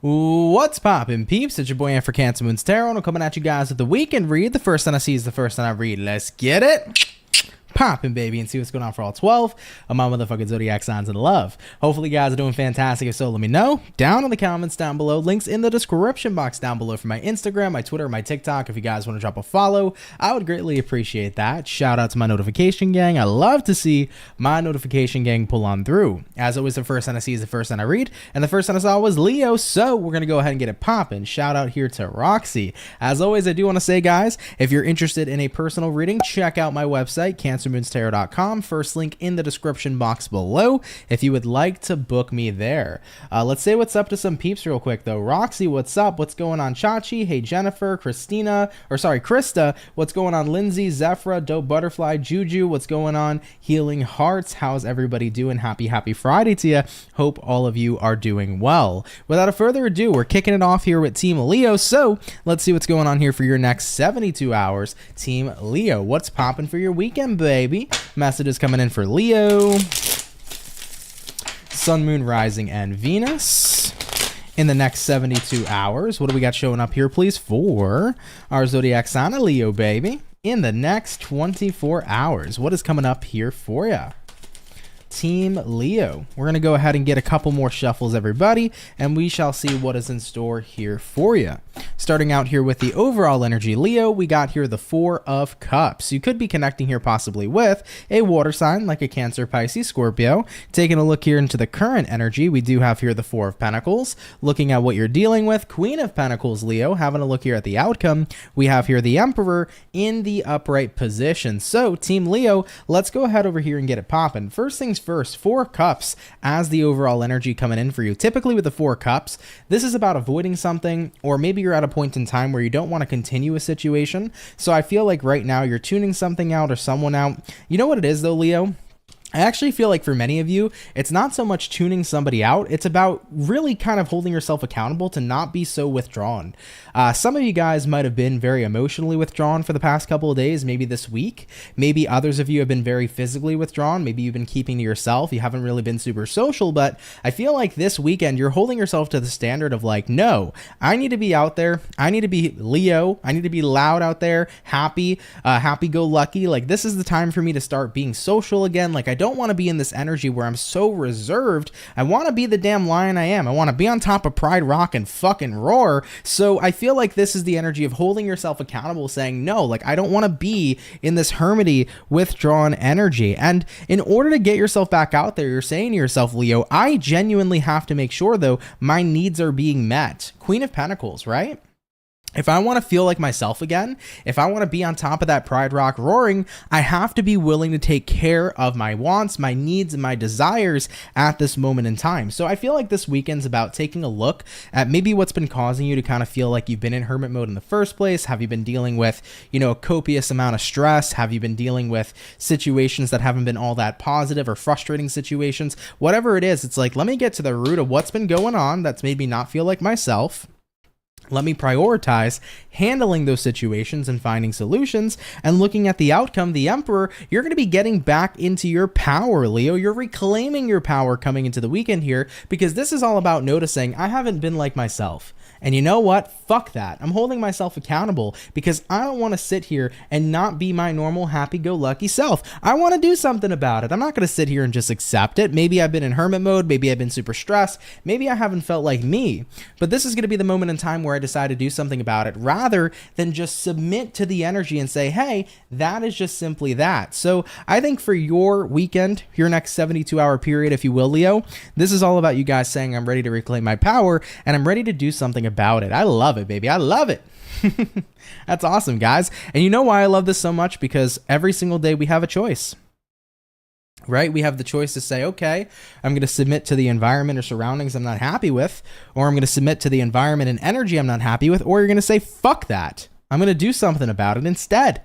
What's poppin', peeps? It's your boy for CancerMoonsTarot, and I'm coming at you guys with the weekend read. The first one I see is the first one I read. Let's get it poppin', baby, and see what's going on for all 12 of my motherfucking zodiac signs in love. Hopefully you guys are doing fantastic. If so, let me know down in the comments down below. Links in the description box down below for my Instagram, my Twitter, my TikTok. If you guys want to drop a follow, I would greatly appreciate that. Shout out to my notification gang. I love to see my notification gang pull on through. As always, the first one I see is the first one I read, and the first one I saw was Leo, so we're gonna go ahead and get it poppin'. Shout out here to Roxy. As always, I do want to say, guys, if you're interested in a personal reading, check out my website, CancerMoonsTarot.com. First link in the description box below if you would like to book me there. Let's say what's up to some peeps real quick, though. Roxy, what's up? What's going on, Chachi? Hey, Jennifer, Krista. What's going on, Lindsay, Zephra, Dope Butterfly, Juju? What's going on, Healing Hearts? How's everybody doing? Happy Friday to you. Hope all of you are doing well. Without a further ado, we're kicking it off here with Team Leo, so let's see what's going on here for your next 72 hours. Team Leo, what's popping for your weekend, baby? Messages coming in for Leo. Sun, Moon, Rising, and Venus in the next 72 hours. What do we got showing up here, please, for our zodiac sign of Leo, baby? In the next 24 hours, what is coming up here for you? Team Leo. We're going to go ahead and get a couple more shuffles, everybody, and we shall see what is in store here for you. Starting out here with the overall energy, Leo, we got here the Four of Cups. You could be connecting here possibly with a water sign like a Cancer, Pisces, Scorpio. Taking a look here into the current energy, we do have here the Four of Pentacles. Looking at what you're dealing with, Queen of Pentacles, Leo. Having a look here at the outcome, we have here the Emperor in the upright position. So, Team Leo, let's go ahead over here and get it popping. First things first, Four Cups as the overall energy coming in for you. Typically with the Four Cups, this is about avoiding something, or maybe you're at a point in time where you don't want to continue a situation. So I feel like right now you're tuning something out or someone out. You know what it is though, Leo? I actually feel like for many of you, it's not so much tuning somebody out. It's about really kind of holding yourself accountable to not be so withdrawn. Some of you guys might have been very emotionally withdrawn for the past couple of days, maybe this week. Maybe others of you have been very physically withdrawn. Maybe you've been keeping to yourself. You haven't really been super social, but I feel like this weekend you're holding yourself to the standard of like, no, I need to be out there. I need to be Leo. I need to be loud out there, happy-go-lucky. Like this is the time for me to start being social again. Like I don't want to be in this energy where I'm so reserved. I want to be the damn lion I am. I want to be on top of Pride Rock and fucking roar. So I feel like this is the energy of holding yourself accountable, saying no, like I don't want to be in this hermity withdrawn energy. And in order to get yourself back out there, you're saying to yourself, Leo, I genuinely have to make sure though my needs are being met. Queen of Pentacles, right? If I want to feel like myself again, if I want to be on top of that Pride Rock roaring, I have to be willing to take care of my wants, my needs, and my desires at this moment in time. So I feel like this weekend's about taking a look at maybe what's been causing you to kind of feel like you've been in hermit mode in the first place. Have you been dealing with, you know, a copious amount of stress? Have you been dealing with situations that haven't been all that positive or frustrating situations? Whatever it is, it's like, let me get to the root of what's been going on that's made me not feel like myself. Let me prioritize handling those situations and finding solutions, and looking at the outcome, the Emperor, you're going to be getting back into your power, Leo. You're reclaiming your power coming into the weekend here, because this is all about noticing I haven't been like myself. And you know what? Fuck that. I'm holding myself accountable because I don't want to sit here and not be my normal happy-go-lucky self. I want to do something about it. I'm not going to sit here and just accept it. Maybe I've been in hermit mode. Maybe I've been super stressed. Maybe I haven't felt like me. But this is going to be the moment in time where I decide to do something about it rather than just submit to the energy and say, hey, that is just simply that. So I think for your weekend, your next 72-hour period, if you will, Leo, this is all about you guys saying I'm ready to reclaim my power and I'm ready to do something about it. I love it, baby. I love it. That's awesome, guys. And you know why I love this so much? Because every single day we have a choice. Right? We have the choice to say, okay, I'm going to submit to the environment or surroundings I'm not happy with, or I'm going to submit to the environment and energy I'm not happy with, or you're going to say, fuck that. I'm going to do something about it instead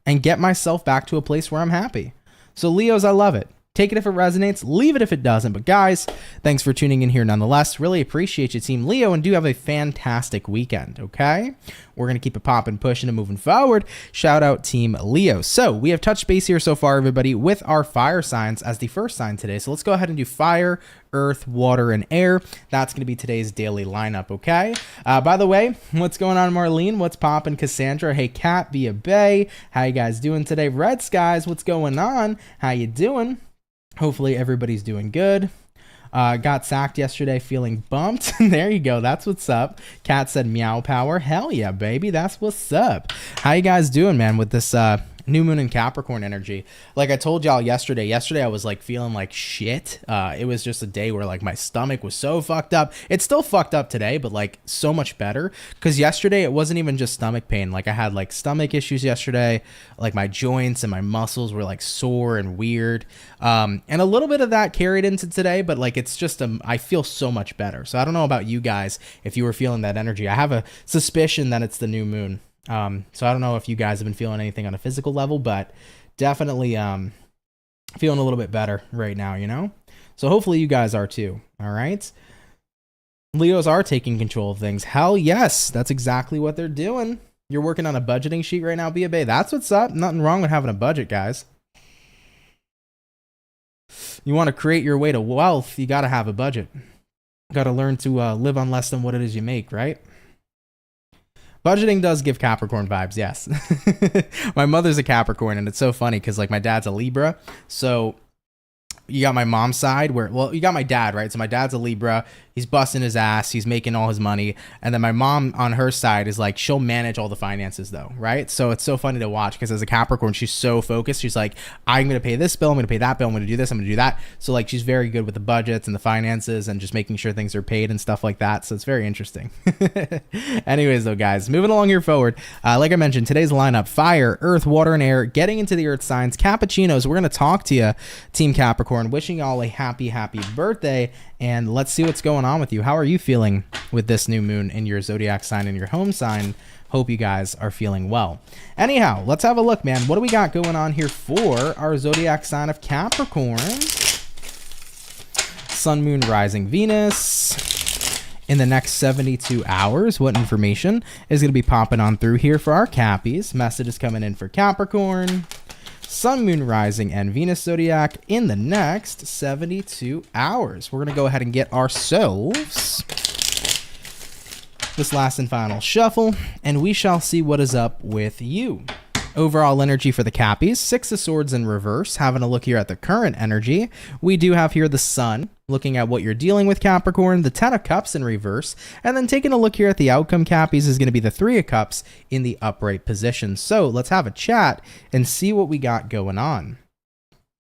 and get myself back to a place where I'm happy. So Leos, I love it. Take it if it resonates, leave it if it doesn't. But guys, thanks for tuning in here nonetheless. Really appreciate you, Team Leo, and do have a fantastic weekend, okay? We're going to keep it popping, pushing, and moving forward. Shout out Team Leo. So we have touched base here so far, everybody, with our fire signs as the first sign today. So let's go ahead and do fire, earth, water, and air. That's going to be today's daily lineup, okay? By the way, what's going on, Marlene? What's poppin', Cassandra? Hey, Kat, Via Bay. How you guys doing today? Red Skies, what's going on? How you doing? Hopefully everybody's doing good. Got sacked yesterday, feeling bumped. There you go. That's what's up. Kat said meow power. Hell yeah, baby. That's what's up. How you guys doing, man, with this new moon and Capricorn energy? Like I told y'all yesterday I was like feeling like shit. It was just a day where like my stomach was so fucked up. It's still fucked up today, but like so much better, because yesterday it wasn't even just stomach pain. Like I had like stomach issues yesterday, like my joints and my muscles were like sore and weird, and a little bit of that carried into today, but like it's just I feel so much better. So I don't know about you guys if you were feeling that energy. I have a suspicion that it's the new moon. So I don't know if you guys have been feeling anything on a physical level, but definitely feeling a little bit better right now, you know? So hopefully you guys are too, all right? Leos are taking control of things. Hell yes, that's exactly what they're doing. You're working on a budgeting sheet right now, Bia Bay. That's what's up. Nothing wrong with having a budget, guys. You want to create your way to wealth, you got to have a budget. Got to learn to live on less than what it is you make, right? Budgeting does give Capricorn vibes, yes. My mother's a Capricorn, and it's so funny because like my dad's a Libra. So you got my mom's side where, well, you got my dad, right? So my dad's a Libra. He's busting his ass. He's making all his money. And then my mom on her side is like, she'll manage all the finances though, right? So it's so funny to watch because as a Capricorn, she's so focused. She's like, I'm going to pay this bill. I'm going to pay that bill. I'm going to do this. I'm going to do that. So like, she's very good with the budgets and the finances and just making sure things are paid and stuff like that. So it's very interesting. Anyways though, guys, moving along here forward. Like I mentioned, today's lineup, fire, earth, water, and air, getting into the earth signs, cappuccinos. We're going to talk to you, Team Capricorn, wishing y'all a happy birthday. And let's see what's going on with you. How are you feeling with this new moon in your zodiac sign and your home sign? Hope you guys are feeling well. Anyhow, let's have a look, man. What do we got going on here for our zodiac sign of Capricorn? Sun, Moon, Rising, Venus. In the next 72 hours, what information is going to be popping on through here for our Cappies? Messages coming in for Capricorn, Sun, Moon, Rising, and Venus zodiac in the next 72 hours. We're going to go ahead and get ourselves this last and final shuffle, and we shall see what is up with you. Overall energy for the Cappies, Six of Swords in reverse. Having a look here at the current energy, we do have here the Sun, looking at what you're dealing with, Capricorn, the Ten of Cups in reverse, and then taking a look here at the outcome, Cappies, is going to be the Three of Cups in the upright position. So let's have a chat and see what we got going on.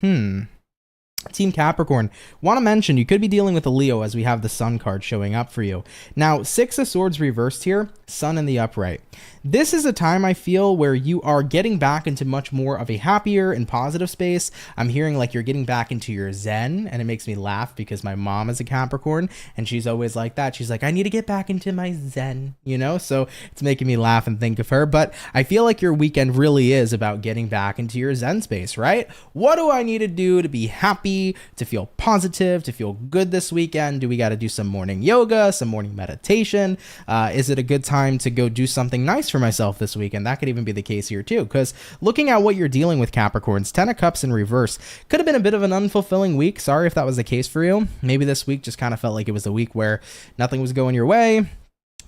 Team Capricorn, want to mention you could be dealing with a Leo as we have the Sun card showing up for you. Now, Six of Swords reversed here, Sun in the upright. This is a time I feel where you are getting back into much more of a happier and positive space. I'm hearing like you're getting back into your Zen, and it makes me laugh because my mom is a Capricorn and she's always like that. She's like, I need to get back into my Zen, you know? So it's making me laugh and think of her. But I feel like your weekend really is about getting back into your Zen space, right? What do I need to do to be happy, to feel positive, to feel good this weekend? Do we got to do some morning yoga, some morning meditation? Is it a good time to go do something nice for myself this weekend? That could even be the case here too, because looking at what you're dealing with, Capricorns, Ten of Cups in reverse could have been a bit of an unfulfilling week. Sorry if that was the case for you. Maybe this week just kind of felt like it was a week where nothing was going your way.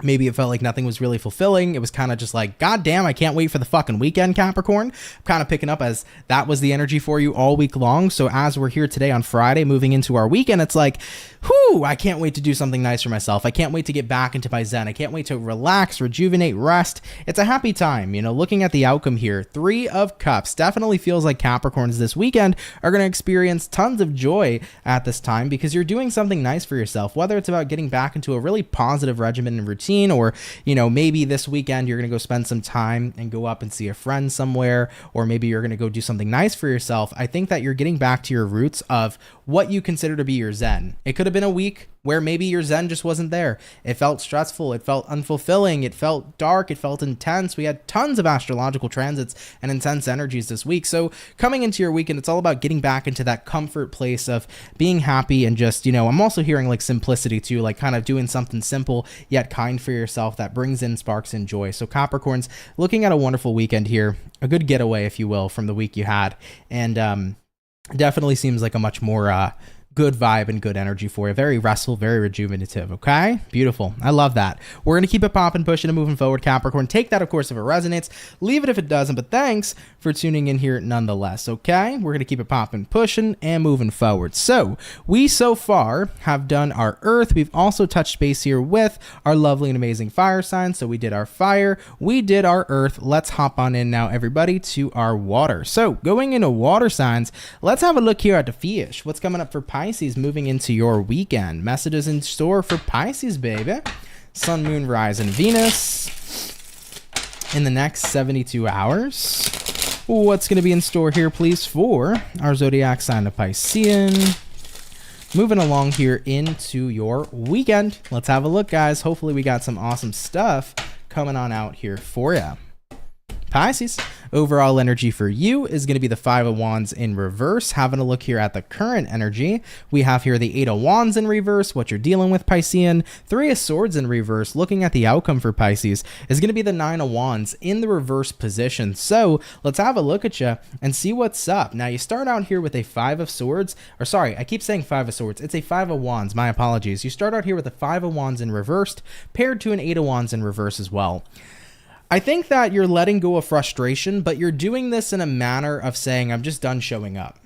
Maybe it felt like nothing was really fulfilling. It was kind of just like, God damn, I can't wait for the fucking weekend, Capricorn. I'm kind of picking up as that was the energy for you all week long. So as we're here today on Friday, moving into our weekend, it's like, whew, I can't wait to do something nice for myself. I can't wait to get back into my Zen. I can't wait to relax, rejuvenate, rest. It's a happy time, you know, looking at the outcome here. Three of Cups definitely feels like Capricorns this weekend are going to experience tons of joy at this time because you're doing something nice for yourself, whether it's about getting back into a really positive regimen and routine, or, you know, maybe this weekend you're going to go spend some time and go up and see a friend somewhere, or maybe you're going to go do something nice for yourself. I think that you're getting back to your roots of what you consider to be your Zen. It could have been a week where maybe your zen just wasn't there. It felt stressful. It felt unfulfilling. It felt dark. It felt intense. We had tons of astrological transits and intense energies this week. So coming into your weekend, it's all about getting back into that comfort place of being happy and just, you know, I'm also hearing like simplicity too, like kind of doing something simple yet kind for yourself that brings in sparks and joy. So Capricorns, looking at a wonderful weekend here, a good getaway, if you will, from the week you had. And definitely seems like a much more good vibe and good energy for you. Very restful, very rejuvenative. Okay, beautiful. I love that. We're going to keep it popping, pushing and moving forward, Capricorn. Take that, of course, if it resonates. Leave it if it doesn't, but thanks for tuning in here nonetheless. Okay, we're going to keep it popping, pushing and moving forward. So we so far have done our earth. We've also touched base here with our lovely and amazing fire signs. So we did our fire, we did our earth. Let's hop on in now, everybody, to our water. So going into water signs, let's have a look here at the fish. What's coming up for Pisces moving into your weekend? Messages in store for Pisces, baby. Sun, Moon, Rise, and Venus in the next 72 hours. What's going to be in store here, please, for our zodiac sign of Piscean? Moving along here into your weekend. Let's have a look, guys. Hopefully we got some awesome stuff coming on out here for you. Pisces, overall energy for you is going to be the Five of Wands in reverse. Having a look here at the current energy, we have here the Eight of Wands in reverse, what you're dealing with, Piscean. Three of Swords in reverse. Looking at the outcome for Pisces is going to be the Nine of Wands in the reverse position. So let's have a look at you and see what's up. Now you start out here with a Five of Swords, or sorry, I keep saying Five of Swords. It's a Five of Wands. My apologies. You start out here with a Five of Wands in reversed, paired to an Eight of Wands in reverse as well. I think that you're letting go of frustration, but you're doing this in a manner of saying, I'm just done showing up.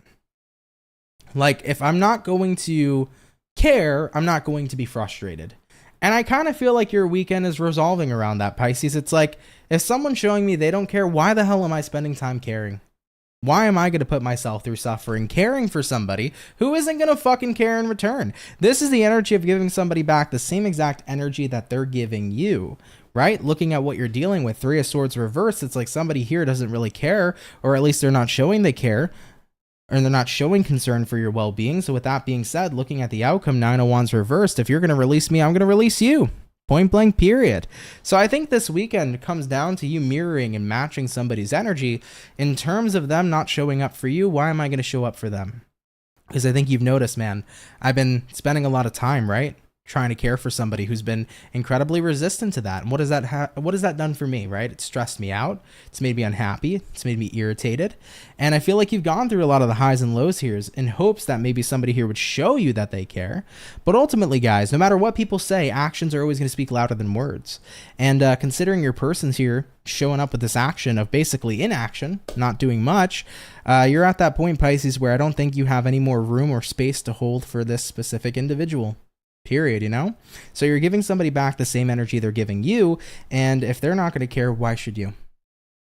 Like, if I'm not going to care, I'm not going to be frustrated. And I kind of feel like your weekend is resolving around that, Pisces. It's like, if someone's showing me they don't care, why the hell am I spending time caring? Why am I going to put myself through suffering caring for somebody who isn't going to fucking care in return? This is the energy of giving somebody back the same exact energy that they're giving you. Right? Looking at what you're dealing with, Three of Swords reversed, it's like somebody here doesn't really care, or at least they're not showing they care, or they're not showing concern for your well-being. So with that being said, looking at the outcome, Nine of Wands reversed, if you're going to release me, I'm going to release you. Point blank, period. So I think this weekend comes down to you mirroring and matching somebody's energy in terms of them not showing up for you. Why am I going to show up for them? Because I think you've noticed, man, I've been spending a lot of time, right, trying to care for somebody who's been incredibly resistant to that. And what has that done for me, right? It's stressed me out. It's made me unhappy. It's made me irritated. And I feel like you've gone through a lot of the highs and lows here in hopes that maybe somebody here would show you that they care. But ultimately, guys, no matter what people say, actions are always going to speak louder than words. And considering your person's here showing up with this action of basically inaction, not doing much, you're at that point, Pisces, where I don't think you have any more room or space to hold for this specific individual. Period, you know? So you're giving somebody back the same energy they're giving you, and if they're not going to care, why should you?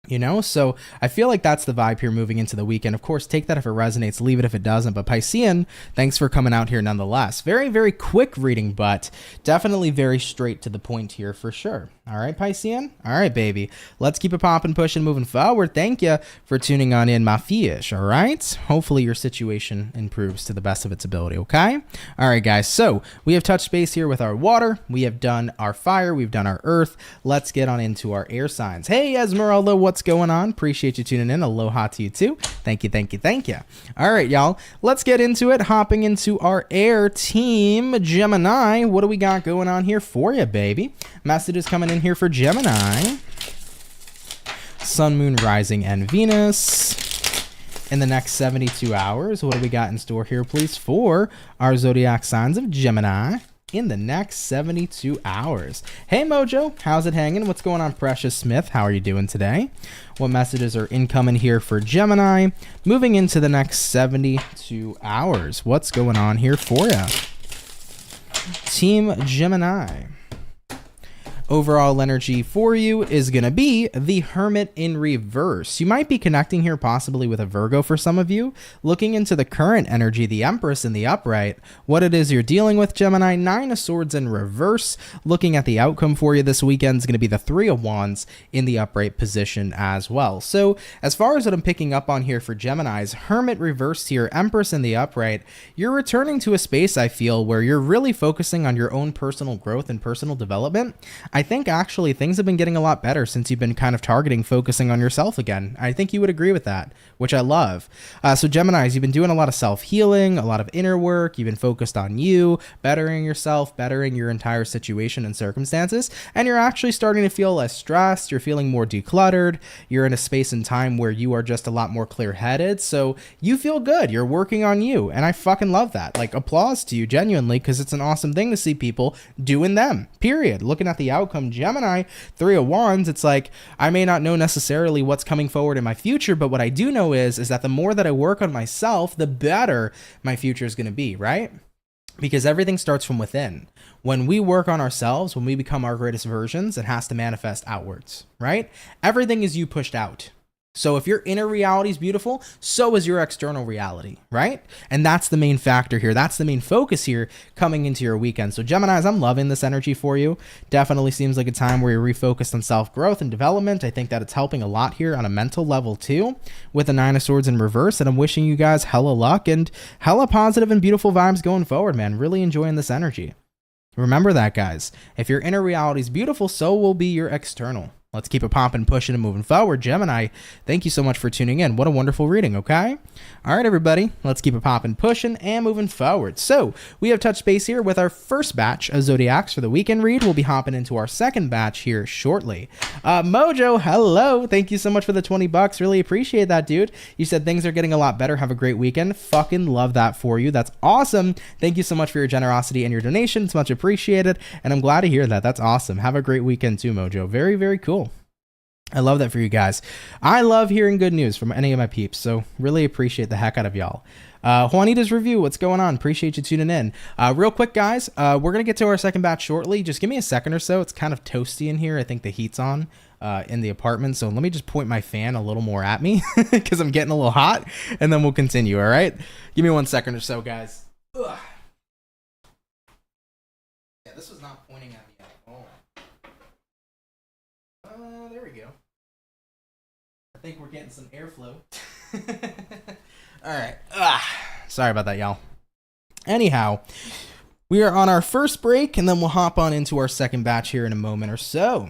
You know, so I feel like that's the vibe here moving into the weekend. Of course, take that if it resonates, leave it if it doesn't. But Piscean, thanks for coming out here nonetheless. Very, very quick reading, but definitely very straight to the point here for sure. All right, Piscean? All right, baby. Let's keep it popping, pushing, moving forward. Thank you for tuning on in, my fish, all right? Hopefully your situation improves to the best of its ability, okay? All right, guys, so we have touched base here with our water. We have done our fire. We've done our earth. Let's get on into our air signs. Hey, Esmeralda, what's going on? Appreciate you tuning in. Aloha to you, too. Thank you, thank you, thank you. All right, y'all. Let's get into it. Hopping into our air team, Gemini. What do we got going on here for you, baby? Messages coming in here for Gemini. Sun, Moon, Rising, and Venus in the next 72 hours. What do we got in store here, please, for our zodiac signs of Gemini in the next 72 hours? Hey, Mojo, how's it hanging? What's going on, Precious Smith? How are you doing today? What messages are incoming here for Gemini moving into the next 72 hours? What's going on here for you? Team Gemini. Overall energy for you is going to be the Hermit in reverse. You might be connecting here possibly with a Virgo for some of you. Looking into the current energy, the Empress in the upright, what it is you're dealing with, Gemini, Nine of Swords in reverse. Looking at the outcome for you this weekend is going to be the Three of Wands in the upright position as well. So as far as what I'm picking up on here for Geminis, Hermit reversed here, Empress in the upright, you're returning to a space, I feel, where you're really focusing on your own personal growth and personal development. I think actually things have been getting a lot better since you've been kind of targeting focusing on yourself again. I think you would agree with that, which I love. So Geminis, you've been doing a lot of self-healing, a lot of inner work. You've been focused on you, bettering yourself, bettering your entire situation and circumstances. And you're actually starting to feel less stressed. You're feeling more decluttered. You're in a space and time where you are just a lot more clear-headed. So you feel good. You're working on you. And I fucking love that. Like, applause to you genuinely, because it's an awesome thing to see people doing them, period. Looking at the outcome, Gemini, Three of Wands, it's like, I may not know necessarily what's coming forward in my future, but what I do know is that the more that I work on myself, the better my future is going to be, right? Because everything starts from within. When we work on ourselves, when we become our greatest versions, it has to manifest outwards, right? Everything is you pushed out. So if your inner reality is beautiful, so is your external reality, right? And that's the main factor here. That's the main focus here coming into your weekend. So Geminis, I'm loving this energy for you. Definitely seems like a time where you're refocused on self-growth and development. I think that it's helping a lot here on a mental level too, with the Nine of Swords in reverse. And I'm wishing you guys hella luck and hella positive and beautiful vibes going forward, man. Really enjoying this energy. Remember that, guys. If your inner reality is beautiful, so will be your external. Let's keep it popping, pushing, and moving forward. Gemini, thank you so much for tuning in. What a wonderful reading, okay? All right, everybody, let's keep it popping, pushing, and moving forward. So we have touched base here with our first batch of Zodiacs for the weekend read. We'll be hopping into our second batch here shortly. Mojo, hello. Thank you so much for the 20 bucks. Really appreciate that, dude. You said things are getting a lot better. Have a great weekend. Fucking love that for you. That's awesome. Thank you so much for your generosity and your donation. It's much appreciated, and I'm glad to hear that. That's awesome. Have a great weekend too, Mojo. Very, very cool. I love that for you guys. I love hearing good news from any of my peeps, so really appreciate the heck out of y'all. Juanita's review, what's going on? Appreciate you tuning in. Real quick, guys, we're going to get to our second batch shortly. Just give me a second or so. It's kind of toasty in here. I think the heat's on in the apartment, so let me just point my fan a little more at me because I'm getting a little hot, and then we'll continue, all right? Give me 1 second or so, guys. Ugh. Yeah, this was not pointing at me at all. There we go. I think we're getting some airflow. All right. Sorry about that, y'all. Anyhow, we are on our first break, and then we'll hop on into our second batch here in a moment or so.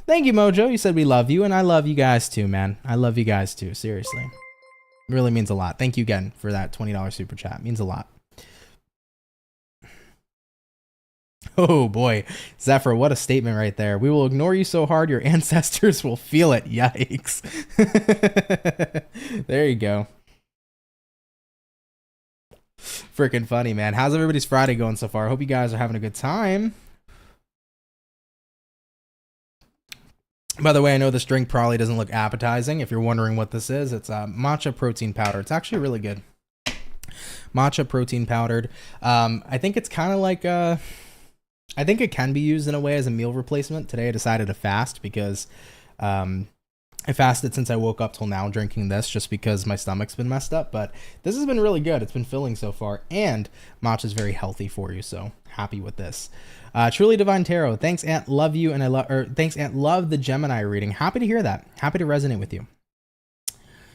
Thank you, Mojo. You said we love you, and I love you guys too, man. I love you guys too. Seriously. It really means a lot. Thank you again for that $20 super chat. It means a lot. Oh boy, Zephyr, what a statement right there. We will ignore you so hard your ancestors will feel it. Yikes. There you go. Freaking funny, man. How's everybody's Friday going so far? I hope you guys are having a good time. By the way, I know this drink probably doesn't look appetizing. If you're wondering what this is, it's matcha protein powder. It's actually really good. Matcha protein powdered. I think it's kind of like I think it can be used in a way as a meal replacement. Today I decided to fast because I fasted since I woke up till now drinking this just because my stomach's been messed up. But this has been really good. It's been filling so far. And matcha is very healthy for you. So happy with this. Truly Divine Tarot. Thanks, Aunt. Love you. And thanks, Aunt. Love the Gemini reading. Happy to hear that. Happy to resonate with you.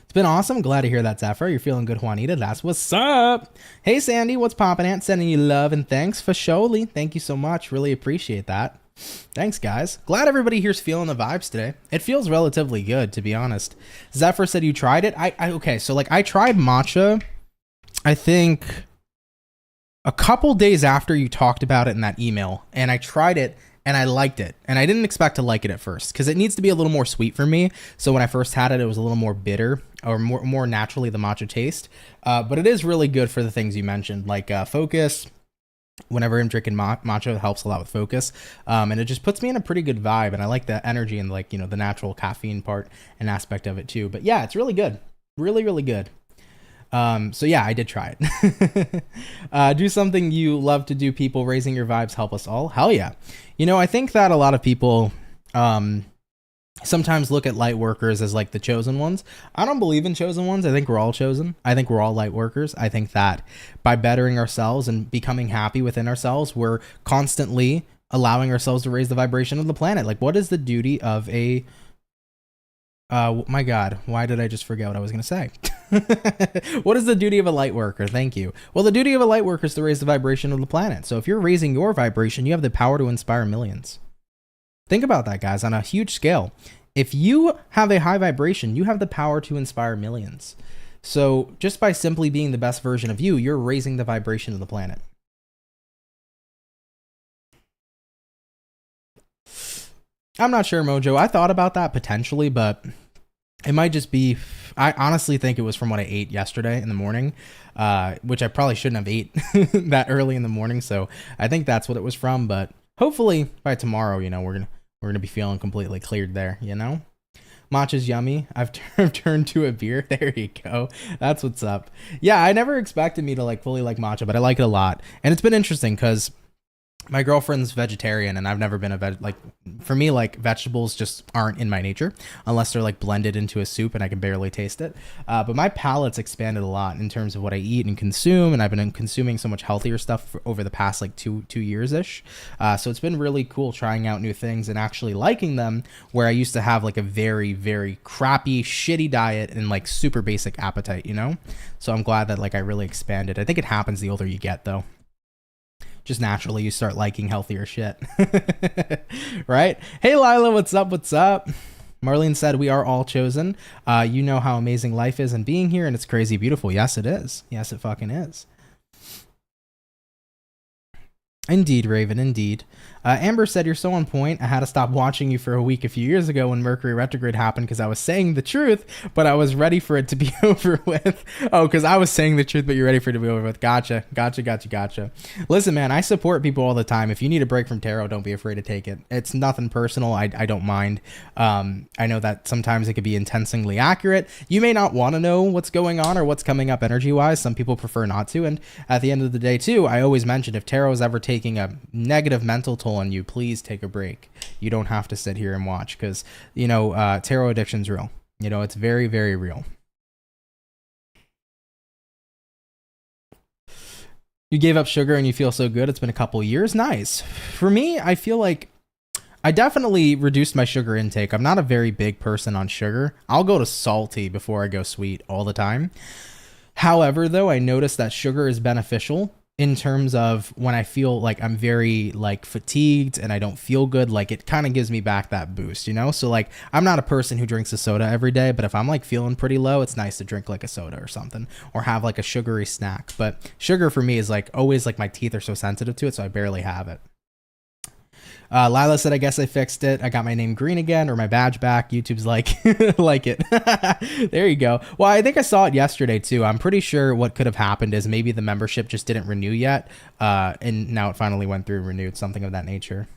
It's been awesome. Glad to hear that, Zephyr. You're feeling good, Juanita. That's what's up. Hey, Sandy. What's poppin', Aunt? Sending you love and thanks for surely. Thank you so much. Really appreciate that. Thanks, guys. Glad everybody here's feeling the vibes today. It feels relatively good, to be honest. Zephyr said you tried it. Okay, so like I tried matcha, I think a couple days after you talked about it in that email, and I tried it and I liked it. And I didn't expect to like it at first because it needs to be a little more sweet for me. So when I first had it, it was a little more bitter or more naturally the matcha taste. But it is really good for the things you mentioned, like focus. Whenever I'm drinking matcha, it helps a lot with focus. And it just puts me in a pretty good vibe. And I like the energy and like, you know, the natural caffeine part and aspect of it too. But yeah, it's really good. Really, really good. So yeah, I did try it. Do something you love to do, people. Raising your vibes, help us all. Hell yeah. You know, I think that a lot of people sometimes look at light workers as like the chosen ones. I don't believe in chosen ones. I think we're all chosen. I think we're all light workers. I think that by bettering ourselves and becoming happy within ourselves, we're constantly allowing ourselves to raise the vibration of the planet. Like, what is the duty of a my God, why did I just forget what I was going to say? What is the duty of a light worker? Thank you. Well, the duty of a light worker is to raise the vibration of the planet. So if you're raising your vibration, you have the power to inspire millions. Think about that, guys, on a huge scale. If you have a high vibration, you have the power to inspire millions. So just by simply being the best version of you, you're raising the vibration of the planet. I'm not sure, Mojo. I thought about that potentially, but it might just be, I honestly think it was from what I ate yesterday in the morning, which I probably shouldn't have ate that early in the morning. So I think that's what it was from, but hopefully by tomorrow, you know, we're gonna be feeling completely cleared there, you know? Matcha's yummy. I've turned to a beer. There you go. That's what's up. Yeah, I never expected me to like fully like matcha, but I like it a lot. And it's been interesting because my girlfriend's vegetarian and I've never been for me, like vegetables just aren't in my nature unless they're like blended into a soup and I can barely taste it. But my palate's expanded a lot in terms of what I eat and consume. And I've been consuming so much healthier stuff over the past like two years-ish. So it's been really cool trying out new things and actually liking them, where I used to have like a very, very crappy, shitty diet and like super basic appetite, you know? So I'm glad that like I really expanded. I think it happens the older you get though. Just naturally you start liking healthier shit. Right? Hey Lila, what's up? What's up? Marlene said we are all chosen. You know how amazing life is and being here, and it's crazy beautiful. Yes, it is. Yes, it fucking is. Indeed, Raven, indeed. Amber said, you're so on point. I had to stop watching you for a week a few years ago when Mercury retrograde happened because I was saying the truth, but I was ready for it to be over with. Oh, because I was saying the truth, but you're ready for it to be over with. Gotcha. Listen, man, I support people all the time. If you need a break from tarot, don't be afraid to take it. It's nothing personal. I don't mind. I know that sometimes it could be intensely accurate. You may not want to know what's going on or what's coming up energy-wise. Some people prefer not to. And at the end of the day, too, I always mention if tarot is ever taking a negative mental toll on you, please take a break. You don't have to sit here and watch because, you know, tarot addiction's real. You know, it's very, very real. You gave up sugar and you feel so good. It's been a couple years. Nice. For me, I feel like I definitely reduced my sugar intake. I'm not a very big person on sugar. I'll go to salty before I go sweet all the time. However, though, I noticed that sugar is beneficial in terms of when I feel like I'm very like fatigued and I don't feel good, like it kind of gives me back that boost, you know? So like, I'm not a person who drinks a soda every day, but if I'm like feeling pretty low, it's nice to drink like a soda or something, or have like a sugary snack. But sugar for me is like always like my teeth are so sensitive to it, so I barely have it. Lila said, I guess I fixed it. I got my name green again, or my badge back. YouTube's like, like it. There you go. Well, I think I saw it yesterday too. I'm pretty sure what could have happened is maybe the membership just didn't renew yet. And now it finally went through and renewed, something of that nature.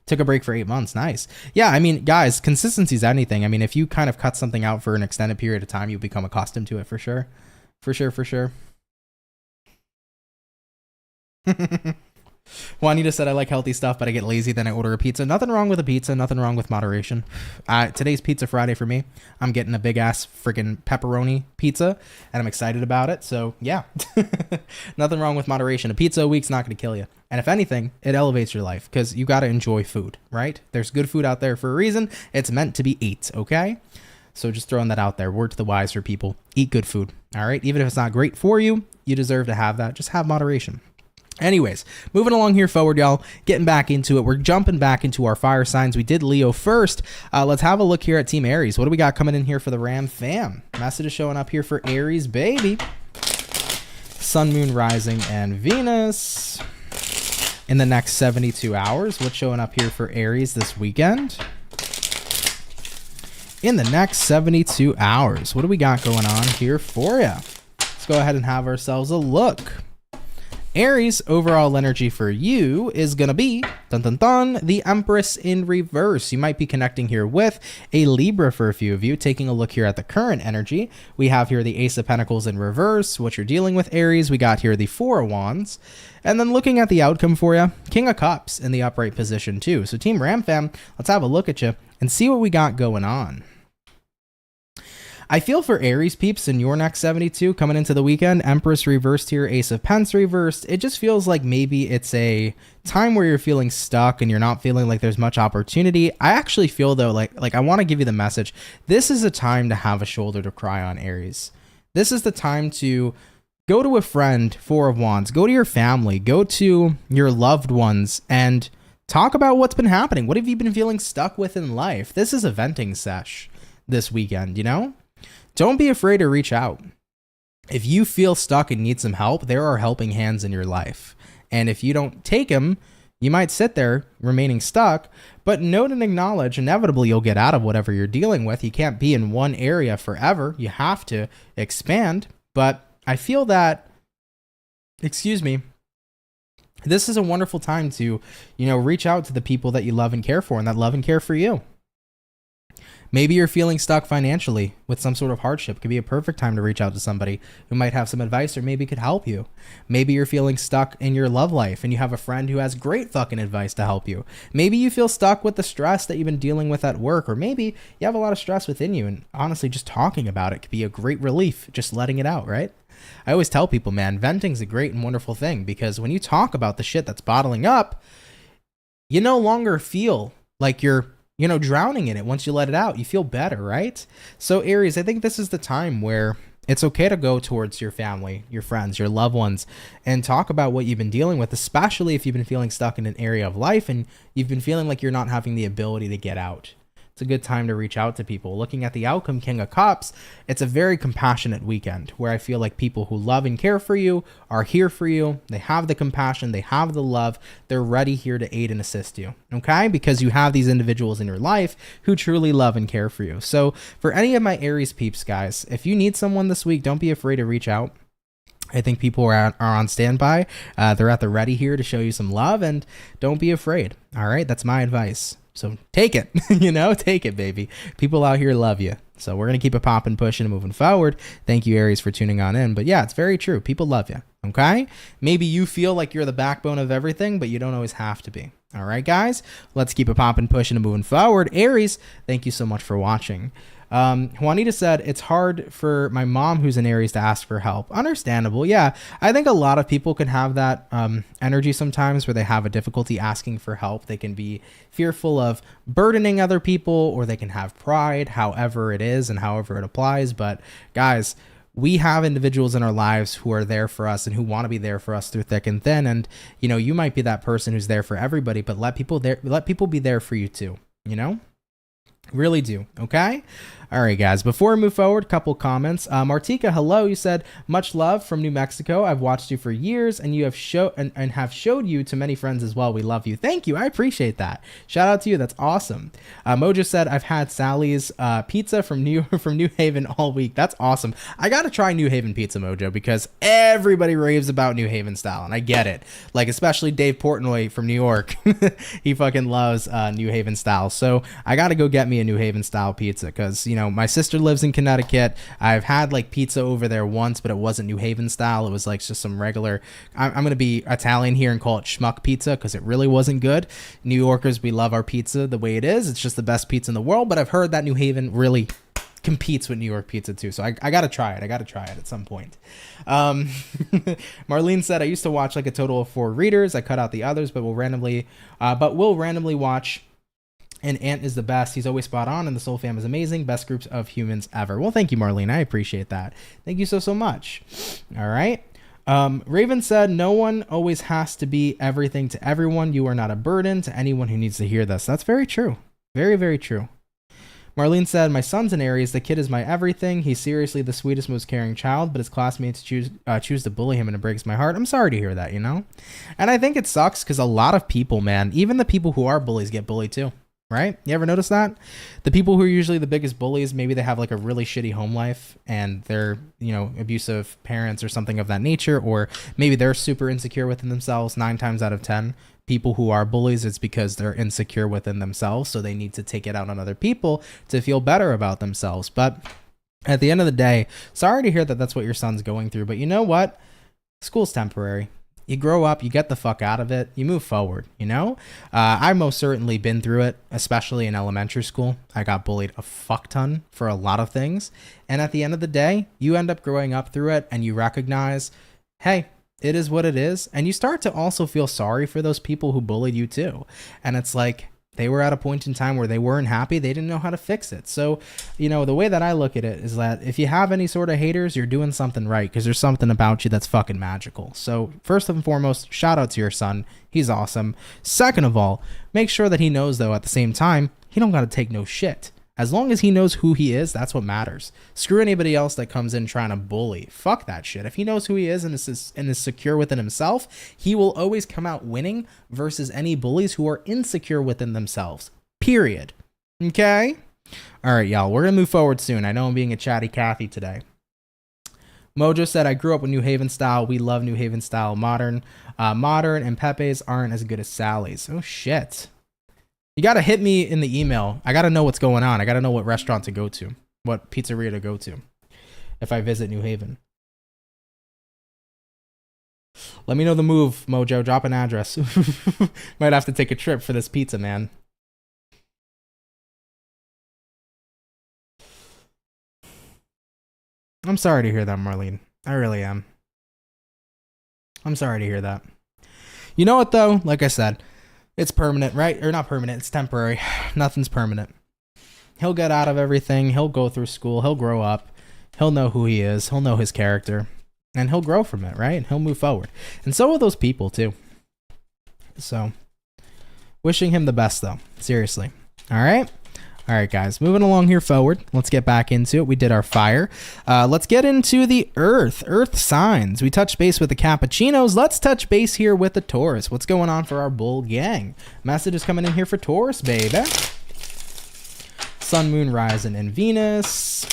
Took a break for 8 months. Nice. Yeah, I mean, guys, consistency is anything. I mean, if you kind of cut something out for an extended period of time, you become accustomed to it for sure. For sure. Juanita said, I like healthy stuff, but I get lazy, then I order a pizza. Nothing wrong with a pizza. Nothing wrong with moderation. Today's Pizza Friday for me. I'm getting a big ass freaking pepperoni pizza, and I'm excited about it. So yeah, nothing wrong with moderation. A pizza a week's not going to kill you. And if anything, it elevates your life because you got to enjoy food, right? There's good food out there for a reason. It's meant to be ate, okay? So just throwing that out there. Word to the wise for people. Eat good food, all right? Even if it's not great for you, you deserve to have that. Just have moderation. Anyways, moving along here forward, y'all, getting back into it. We're jumping back into our fire signs. We did Leo first. Let's have a look here at Team Aries. What do we got coming in here for the Ram fam? Message is showing up here for Aries, baby. Sun, Moon, Rising, and Venus. In the next 72 hours, what's showing up here for Aries this weekend? In the next 72 hours, what do we got going on here for you? Let's go ahead and have ourselves a look. Aries, overall energy for you is going to be, dun dun dun, the Empress in reverse. You might be connecting here with a Libra for a few of you. Taking a look here at the current energy, we have here the Ace of Pentacles in reverse, what you're dealing with, Aries. We got here the Four of Wands. And then looking at the outcome for you, King of Cups in the upright position too. So Team Ram Fam, let's have a look at you and see what we got going on. I feel for Aries peeps in your next 72 coming into the weekend. Empress reversed here, Ace of Pents reversed. It just feels like maybe it's a time where you're feeling stuck and you're not feeling like there's much opportunity. I actually feel though, like I want to give you the message. This is a time to have a shoulder to cry on, Aries. This is the time to go to a friend, Four of Wands, go to your family, go to your loved ones and talk about what's been happening. What have you been feeling stuck with in life? This is a venting sesh this weekend, you know? Don't be afraid to reach out. If you feel stuck and need some help, there are helping hands in your life. And if you don't take them, you might sit there remaining stuck, but note and acknowledge inevitably you'll get out of whatever you're dealing with. You can't be in one area forever. You have to expand. But I feel that, this is a wonderful time to, reach out to the people that you love and care for and that love and care for you. Maybe you're feeling stuck financially with some sort of hardship. It could be a perfect time to reach out to somebody who might have some advice or maybe could help you. Maybe you're feeling stuck in your love life and you have a friend who has great fucking advice to help you. Maybe you feel stuck with the stress that you've been dealing with at work, or maybe you have a lot of stress within you, and honestly, just talking about it could be a great relief, just letting it out, right? I always tell people, man, venting's a great and wonderful thing, because when you talk about the shit that's bottling up, you no longer feel like you're drowning in it. Once you let it out, you feel better, right? So Aries, I think this is the time where it's okay to go towards your family, your friends, your loved ones, and talk about what you've been dealing with, especially if you've been feeling stuck in an area of life and you've been feeling like you're not having the ability to get out. It's a good time to reach out to people. Looking at the outcome, King of Cups, it's a very compassionate weekend where I feel like people who love and care for you are here for you. They have the compassion, they have the love, they're ready here to aid and assist you, okay? Because you have these individuals in your life who truly love and care for you. So for any of my Aries peeps, guys, if you need someone this week, don't be afraid to reach out. I think people are on standby. They're at the ready here to show you some love, and don't be afraid, all right? That's my advice. So take it, take it, baby. People out here love you. So we're going to keep it popping, pushing, and moving forward. Thank you, Aries, for tuning on in. But yeah, it's very true. People love you, okay? Maybe you feel like you're the backbone of everything, but you don't always have to be. All right, guys? Let's keep it popping, pushing, and moving forward. Aries, thank you so much for watching. Juanita said, it's hard for my mom who's an Aries to ask for help. Understandable. Yeah. I think a lot of people can have that energy sometimes where they have a difficulty asking for help. They can be fearful of burdening other people, or they can have pride, however it is and however it applies. But guys, we have individuals in our lives who are there for us and who want to be there for us through thick and thin. And, you might be that person who's there for everybody, but let people be there for you too, Really do. Okay. All right, guys, before we move forward, couple comments. Martika, hello. You said, much love from New Mexico. I've watched you for years and you have have showed you to many friends as well. We love you. Thank you. I appreciate that. Shout out to you. That's awesome. Mojo said, I've had Sally's pizza from New Haven all week. That's awesome. I got to try New Haven pizza, Mojo, because everybody raves about New Haven style. And I get it. Like, especially Dave Portnoy from New York. He fucking loves New Haven style. So I got to go get me a New Haven style pizza because, my sister lives in Connecticut. I've had like pizza over there once, but it wasn't New Haven style. It was like just some regular, I'm going to be Italian here and call it schmuck pizza because it really wasn't good. New Yorkers, we love our pizza the way it is. It's just the best pizza in the world, but I've heard that New Haven really competes with New York pizza too. So I got to try it. I got to try it at some point. Marlene said, I used to watch like a total of 4 readers. I cut out the others, but we'll randomly watch. And Ant is the best. He's always spot on, and the Soul Fam is amazing. Best groups of humans ever. Well, thank you, Marlene. I appreciate that. Thank you so much. All right. Raven said, no one always has to be everything to everyone. You are not a burden to anyone who needs to hear this. That's very true. Very, very true. Marlene said, my son's an Aries. The kid is my everything. He's seriously the sweetest, most caring child, but his classmates choose to bully him, and it breaks my heart. I'm sorry to hear that, And I think it sucks because a lot of people, man, even the people who are bullies get bullied too. right? You ever notice that? The people who are usually the biggest bullies, maybe they have like a really shitty home life and they're, you know, abusive parents or something of that nature, or maybe they're super insecure within themselves. 9 times out of 10, people who are bullies, it's because they're insecure within themselves, so they need to take it out on other people to feel better about themselves. But at the end of the day, sorry to hear that that's what your son's going through, but you know what? School's temporary. You grow up, you get the fuck out of it, you move forward, you know? I've most certainly been through it, especially in elementary school. I got bullied a fuck ton for a lot of things. And at the end of the day, you end up growing up through it and you recognize, hey, it is what it is. And you start to also feel sorry for those people who bullied you too. And it's like, they were at a point in time where they weren't happy. They didn't know how to fix it. So, you know, the way that I look at it is that if you have any sort of haters, you're doing something right because there's something about you that's fucking magical. So first and foremost, shout out to your son. He's awesome. Second of all, make sure that he knows, though, at the same time, he don't got to take no shit. As long as he knows who he is, that's what matters. Screw anybody else that comes in trying to bully. Fuck that shit. If he knows who he is and is secure within himself, he will always come out winning versus any bullies who are insecure within themselves. Period. Okay? All right, y'all. We're going to move forward soon. I know I'm being a chatty Cathy today. Mojo said, I grew up with New Haven style. We love New Haven style. Modern and Pepe's aren't as good as Sally's. Oh, shit. You got to hit me in the email. I got to know what's going on. I got to know what restaurant to go to, what pizzeria to go to if I visit New Haven. Let me know the move, Mojo. Drop an address. Might have to take a trip for this pizza, man. I'm sorry to hear that, Marlene. I really am. I'm sorry to hear that. You know what, though? Like I said, it's permanent, right? Or not permanent, it's temporary. Nothing's permanent. He'll get out of everything. He'll go through school. He'll grow up. He'll know who he is. He'll know his character. And he'll grow from it, right? He'll move forward. And so will those people, too. So, wishing him the best, though. Seriously. All right? All right, guys. Moving along here forward. Let's get back into it. We did our fire. Let's get into the earth signs. We touched base with the Cappuccinos. Let's touch base here with the Taurus. What's going on for our bull gang? Message is coming in here for Taurus, baby. Sun, Moon, Rising, and Venus.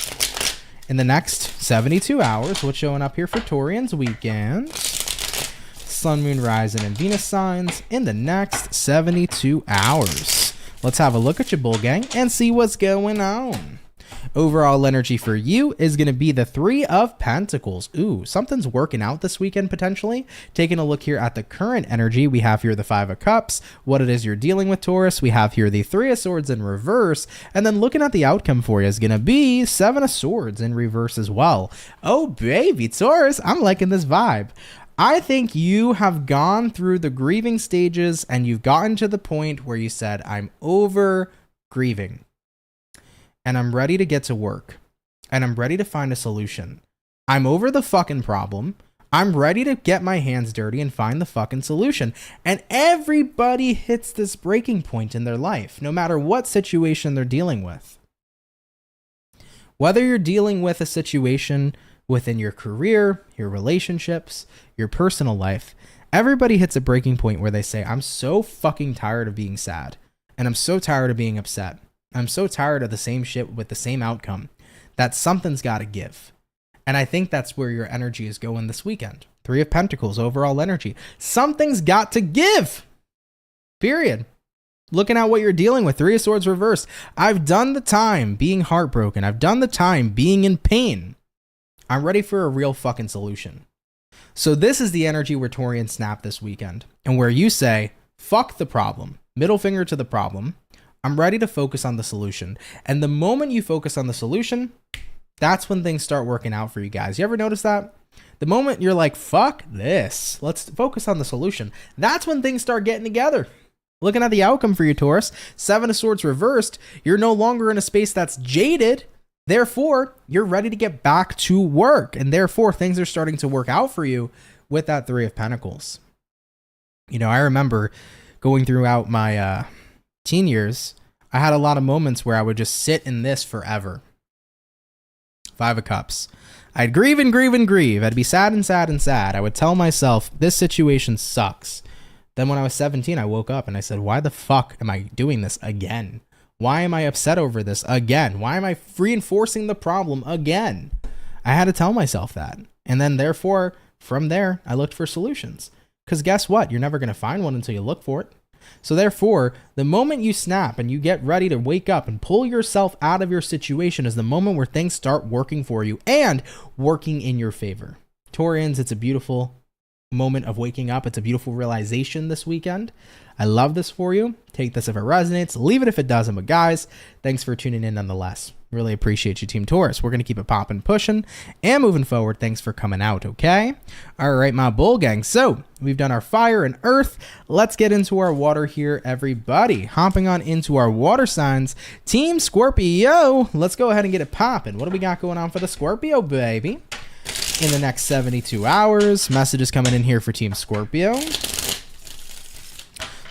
In the next 72 hours, what's showing up here for Taurians weekend? Sun, Moon, Rising, and Venus signs in the next 72 hours. Let's have a look at your bull gang and see what's going on. Overall energy for you is going to be the 3 of Pentacles. Ooh, something's working out this weekend potentially. Taking a look here at the current energy, we have here the 5 of Cups. What it is you're dealing with, Taurus. We have here the 3 of Swords in reverse. And then looking at the outcome for you is going to be 7 of Swords in reverse as well. Oh, baby, Taurus, I'm liking this vibe. I think you have gone through the grieving stages and you've gotten to the point where you said, I'm over grieving and I'm ready to get to work and I'm ready to find a solution. I'm over the fucking problem. I'm ready to get my hands dirty and find the fucking solution. And everybody hits this breaking point in their life, no matter what situation they're dealing with. Whether you're dealing with a situation within your career, your relationships, your personal life, everybody hits a breaking point where they say, I'm so fucking tired of being sad. And I'm so tired of being upset. I'm so tired of the same shit with the same outcome that something's got to give. And I think that's where your energy is going this weekend. 3 of Pentacles, overall energy. Something's got to give. Period. Looking at what you're dealing with, 3 of Swords reversed. I've done the time being heartbroken. I've done the time being in pain. I'm ready for a real fucking solution. So this is the energy where Taurians snap this weekend. And where you say, fuck the problem. Middle finger to the problem. I'm ready to focus on the solution. And the moment you focus on the solution, that's when things start working out for you guys. You ever notice that? The moment you're like, fuck this, let's focus on the solution. That's when things start getting together. Looking at the outcome for you, Taurus. 7 of Swords reversed. You're no longer in a space that's jaded. Therefore, you're ready to get back to work. And therefore, things are starting to work out for you with that 3 of Pentacles. You know, I remember going throughout my teen years, I had a lot of moments where I would just sit in this forever. 5 of Cups. I'd grieve and grieve and grieve. I'd be sad and sad and sad. I would tell myself, this situation sucks. Then when I was 17, I woke up and I said, why the fuck am I doing this again? Why am I upset over this again? Why am I reinforcing the problem again? I had to tell myself that. And then therefore, from there, I looked for solutions. Because guess what? You're never going to find one until you look for it. So therefore, the moment you snap and you get ready to wake up and pull yourself out of your situation is the moment where things start working for you and working in your favor. Taurians, it's a beautiful moment of waking up. It's a beautiful realization this weekend. I love this for you. Take this if it resonates. Leave it if it doesn't. But guys, thanks for tuning in nonetheless. Really appreciate you, Team Taurus. We're going to keep it popping, pushing, and moving forward. Thanks for coming out, okay? All right, my bull gang. So we've done our fire and earth. Let's get into our water here, everybody. Hopping on into our water signs. Team Scorpio, let's go ahead and get it popping. What do we got going on for the Scorpio, baby? In the next 72 hours, messages coming in here for Team Scorpio.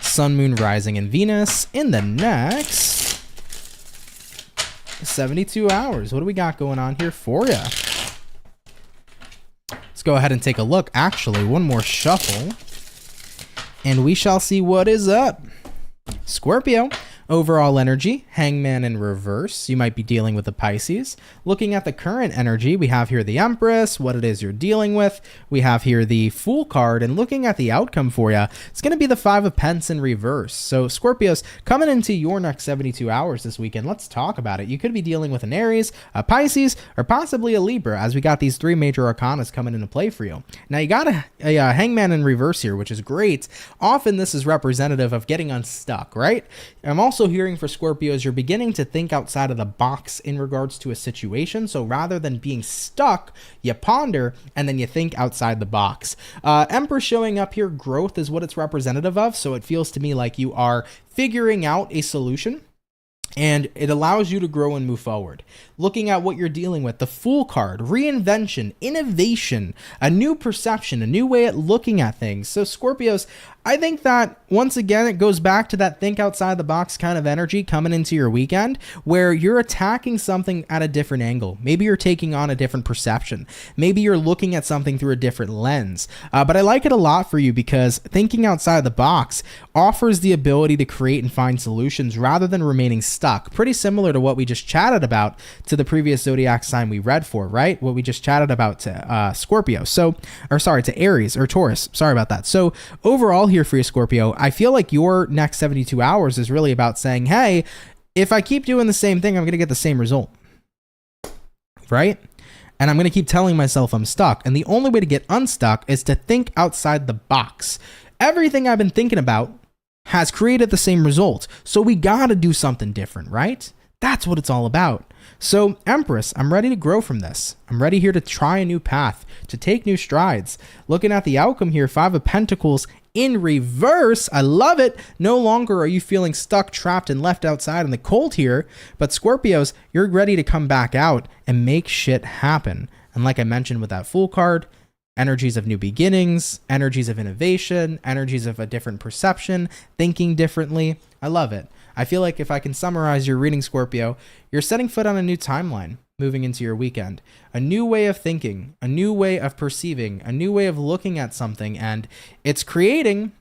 Sun, Moon, Rising, and Venus in the next 72 hours. What do we got going on here for you? Let's go ahead and take a look. Actually, one more shuffle, and we shall see what is up. Scorpio. Overall energy, Hangman in reverse. You might be dealing with the Pisces. Looking at the current energy, we have here the Empress, what it is you're dealing with. We have here the Fool card, and looking at the outcome for you, it's going to be the Five of Pence in reverse. So Scorpios, coming into your next 72 hours this weekend, let's talk about it. You could be dealing with an Aries, a Pisces, or possibly a Libra, as we got these three major arcanas coming into play for you. Now you got a Hangman in reverse here, which is great. Often this is representative of getting unstuck, right? I'm also hearing for Scorpios, you're beginning to think outside of the box in regards to a situation. So rather than being stuck, you ponder and then you think outside the box. Emperor showing up here, growth is what it's representative of. So it feels to me like you are figuring out a solution, and it allows you to grow and move forward. Looking at what you're dealing with, the Fool card, reinvention, innovation, a new perception, a new way at looking at things. So Scorpios, I think that once again, it goes back to that think outside the box kind of energy coming into your weekend where you're attacking something at a different angle. Maybe you're taking on a different perception. Maybe you're looking at something through a different lens. But I like it a lot for you because thinking outside the box offers the ability to create and find solutions rather than remaining stuck. Pretty similar to what we just chatted about to the previous zodiac sign we read for, right? What we just chatted about to Scorpio. To Aries or Taurus. Sorry about that. So overall here for you, Scorpio, I feel like your next 72 hours is really about saying, hey, if I keep doing the same thing, I'm going to get the same result, right? And I'm going to keep telling myself I'm stuck. And the only way to get unstuck is to think outside the box. Everything I've been thinking about has created the same result. So we got to do something different, right? That's what it's all about. So Empress, I'm ready to grow from this. I'm ready here to try a new path, to take new strides. Looking at the outcome here, Five of Pentacles in reverse. I love it. No longer are you feeling stuck, trapped, and left outside in the cold here. But Scorpios, you're ready to come back out and make shit happen. And like I mentioned with that Fool card, energies of new beginnings, energies of innovation, energies of a different perception, thinking differently. I love it. I feel like if I can summarize your reading, Scorpio, you're setting foot on a new timeline moving into your weekend. A new way of thinking, a new way of perceiving, a new way of looking at something, and it's creating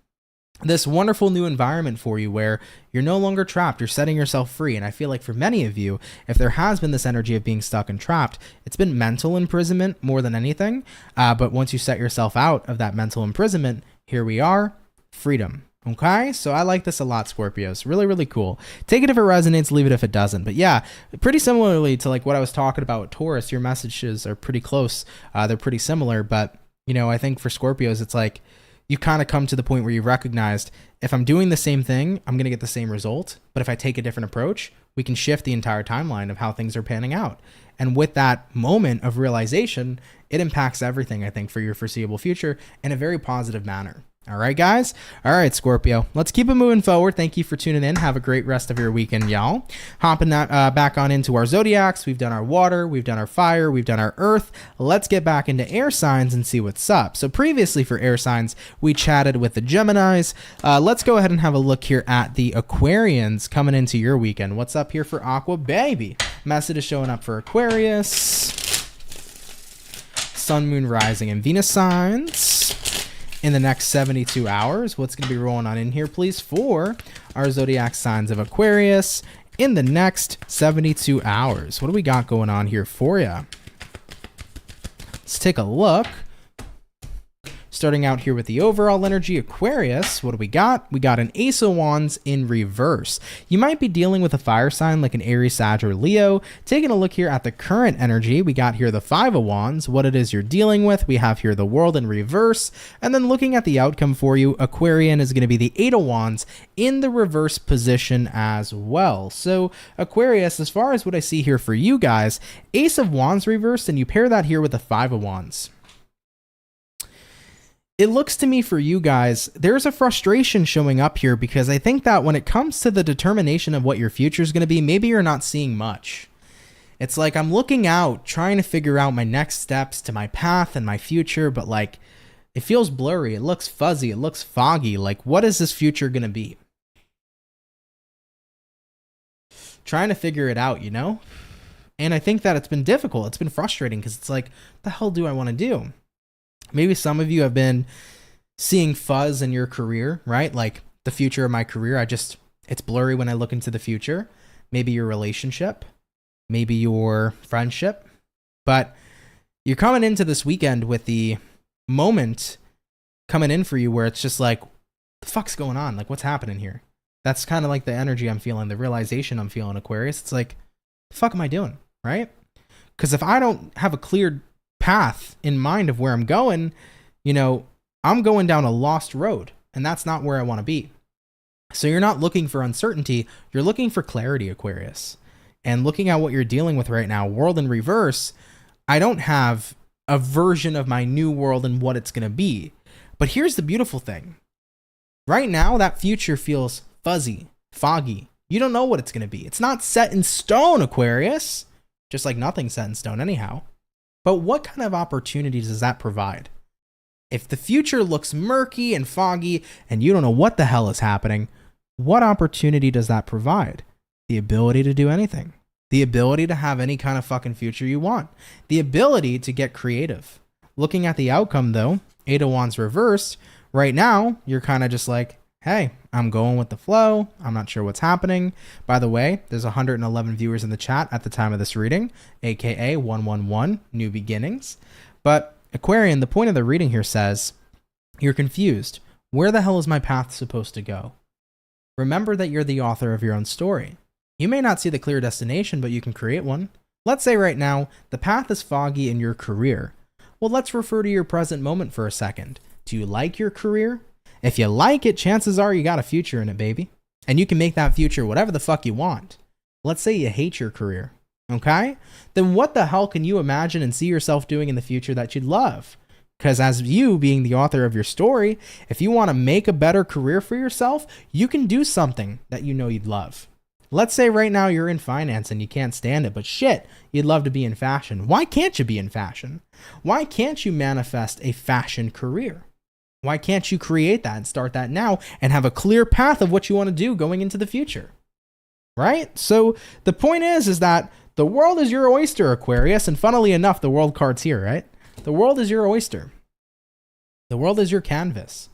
this wonderful new environment for you where you're no longer trapped, you're setting yourself free. And I feel like for many of you, if there has been this energy of being stuck and trapped, it's been mental imprisonment more than anything. But once you set yourself out of that mental imprisonment, here we are, freedom. Okay, so I like this a lot, Scorpios. Really, really cool. Take it if it resonates, leave it if it doesn't. But yeah, pretty similarly to like what I was talking about with Taurus, your messages are pretty close. They're pretty similar. But, you know, I think for Scorpios, it's like you kind of come to the point where you've recognized if I'm doing the same thing, I'm going to get the same result. But if I take a different approach, we can shift the entire timeline of how things are panning out. And with that moment of realization, it impacts everything, I think, for your foreseeable future in a very positive manner. All right, guys. All right, Scorpio. Let's keep it moving forward. Thank you for tuning in. Have a great rest of your weekend, y'all. Hopping that back on into our zodiacs. We've done our water. We've done our fire. We've done our earth. Let's get back into air signs and see what's up. So previously for air signs, we chatted with the Geminis. Let's go ahead and have a look here at the Aquarians coming into your weekend. What's up here for Aqua Baby? Message is showing up for Aquarius. Sun, Moon, Rising, and Venus signs. In the next 72 hours, what's going to be rolling on in here, please, for our zodiac signs of Aquarius, in the next 72 hours. What do we got going on here for you? Let's take a look. Starting out here with the overall energy, Aquarius, what do we got? We got an Ace of Wands in reverse. You might be dealing with a fire sign like an Aries, Sag, or Leo. Taking a look here at the current energy, we got here the Five of Wands, what it is you're dealing with. We have here the World in reverse. And then looking at the outcome for you, Aquarian is going to be the Eight of Wands in the reverse position as well. So Aquarius, as far as what I see here for you guys, Ace of Wands reversed, and you pair that here with the Five of Wands. It looks to me for you guys, there's a frustration showing up here because I think that when it comes to the determination of what your future is going to be, maybe you're not seeing much. It's like I'm looking out, trying to figure out my next steps to my path and my future, but like it feels blurry. It looks fuzzy. It looks foggy. Like, what is this future going to be? Trying to figure it out, you know? And I think that it's been difficult. It's been frustrating because it's like, what the hell do I want to do? Maybe some of you have been seeing fuzz in your career, right? Like the future of my career, it's blurry when I look into the future. Maybe your relationship, maybe your friendship, but you're coming into this weekend with the moment coming in for you where it's just like, the fuck's going on? Like, what's happening here? That's kind of like the energy I'm feeling, the realization I'm feeling, Aquarius. It's like, the fuck am I doing, right? Because if I don't have a clear path in mind of where I'm going, you know, I'm going down a lost road, and that's not where I want to be. So you're not looking for uncertainty, you're looking for clarity, Aquarius. And looking at what you're dealing with right now, World in reverse, I don't have a version of my new world and what it's going to be. But here's the beautiful thing. Right now, that future feels fuzzy, foggy. You don't know what it's going to be. It's not set in stone, Aquarius. Just like nothing's set in stone anyhow. But what kind of opportunities does that provide? If the future looks murky and foggy and you don't know what the hell is happening, what opportunity does that provide? The ability to do anything. The ability to have any kind of fucking future you want. The ability to get creative. Looking at the outcome though, Eight of Wands reversed, right now you're kind of just like, hey, I'm going with the flow. I'm not sure what's happening. By the way, there's 111 viewers in the chat at the time of this reading, aka 111, new beginnings. But Aquarian, the point of the reading here says, you're confused. Where the hell is my path supposed to go? Remember that you're the author of your own story. You may not see the clear destination, but you can create one. Let's say right now, the path is foggy in your career. Well, let's refer to your present moment for a second. Do you like your career? If you like it, chances are you got a future in it, baby. And you can make that future whatever the fuck you want. Let's say you hate your career, okay? Then what the hell can you imagine and see yourself doing in the future that you'd love? Because as you being the author of your story, if you want to make a better career for yourself, you can do something that you know you'd love. Let's say right now you're in finance and you can't stand it, but shit, you'd love to be in fashion. Why can't you be in fashion? Why can't you manifest a fashion career? Why can't you create that and start that now and have a clear path of what you want to do going into the future? Right? So the point is that the world is your oyster, Aquarius, and funnily enough, the world card's here, right? The world is your oyster. The world is your canvas.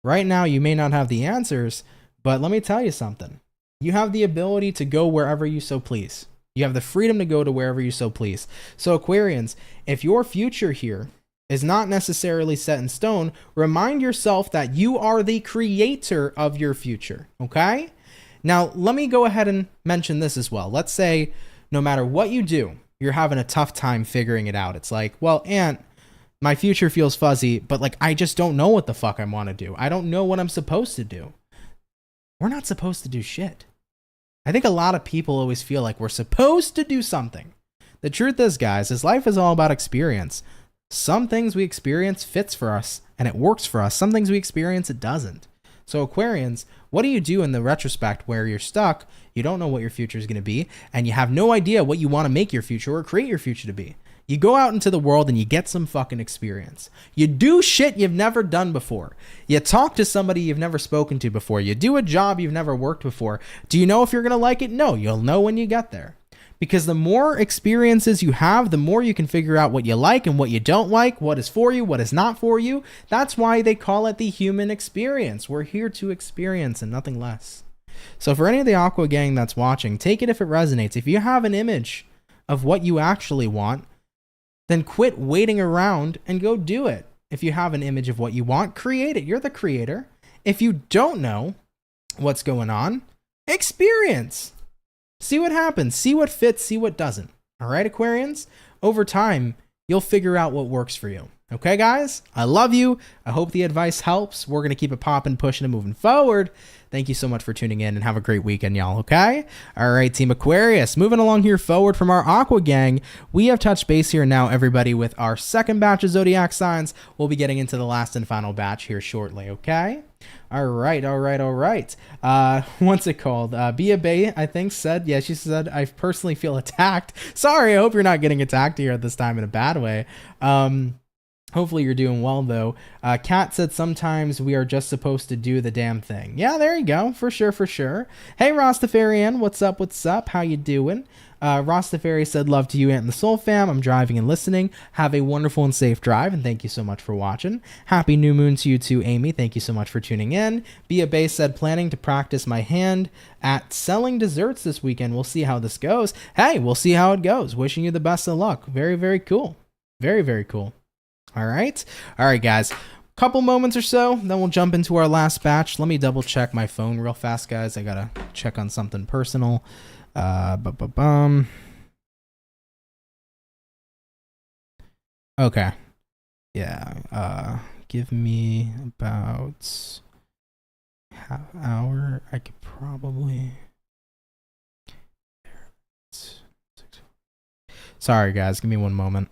Right now, you may not have the answers, but let me tell you something. You have the ability to go wherever you so please. You have the freedom to go to wherever you so please. So Aquarians, if your future here is not necessarily set in stone, remind yourself that you are the creator of your future, okay? Now, let me go ahead and mention this as well. Let's say no matter what you do, you're having a tough time figuring it out. It's like, well, Aunt, my future feels fuzzy, but like, I just don't know what the fuck I want to do. I don't know what I'm supposed to do. We're not supposed to do shit. I think a lot of people always feel like we're supposed to do something. The truth is, guys, is life is all about experience. Some things we experience fits for us and it works for us. Some things we experience, it doesn't. So Aquarians, what do you do in the retrospect where you're stuck, you don't know what your future is going to be, and you have no idea what you want to make your future or create your future to be? You go out into the world and you get some fucking experience. You do shit you've never done before. You talk to somebody you've never spoken to before. You do a job you've never worked before. Do you know if you're going to like it? No, you'll know when you get there. Because the more experiences you have, the more you can figure out what you like and what you don't like, what is for you, what is not for you. That's why they call it the human experience. We're here to experience and nothing less. So for any of the Aqua gang that's watching, take it if it resonates. If you have an image of what you actually want, then quit waiting around and go do it. If you have an image of what you want, create it. You're the creator. If you don't know what's going on, experience. See what happens. See what fits. See what doesn't. All right, Aquarians? Over time, you'll figure out what works for you. Okay, guys? I love you. I hope the advice helps. We're going to keep it popping, pushing, and moving forward. Thank you so much for tuning in, and have a great weekend, y'all, okay? All right, Team Aquarius, moving along here forward from our Aqua gang, we have touched base here now, everybody, with our second batch of zodiac signs. We'll be getting into the last and final batch here shortly, okay? All right. What's it called? Bia Bay, I think, said, yeah, she said, I personally feel attacked. Sorry, I hope you're not getting attacked here at this time in a bad way. Hopefully you're doing well, though. Kat said sometimes we are just supposed to do the damn thing. Yeah, there you go. For sure. Hey, Rastafarian. What's up? How you doing? Rastafari said, love to you, Ant and the Soul fam. I'm driving and listening. Have a wonderful and safe drive, and thank you so much for watching. Happy new moon to you too, Amy. Thank you so much for tuning in. Bia Bay said, planning to practice my hand at selling desserts this weekend. We'll see how this goes. Hey, we'll see how it goes. Wishing you the best of luck. Very, very cool. Very cool. All right, guys. Couple moments or so, then we'll jump into our last batch. Let me double check my phone real fast, guys. I gotta check on something personal. Okay. Yeah. Give me about half hour. I could probably. Sorry, guys. Give me one moment.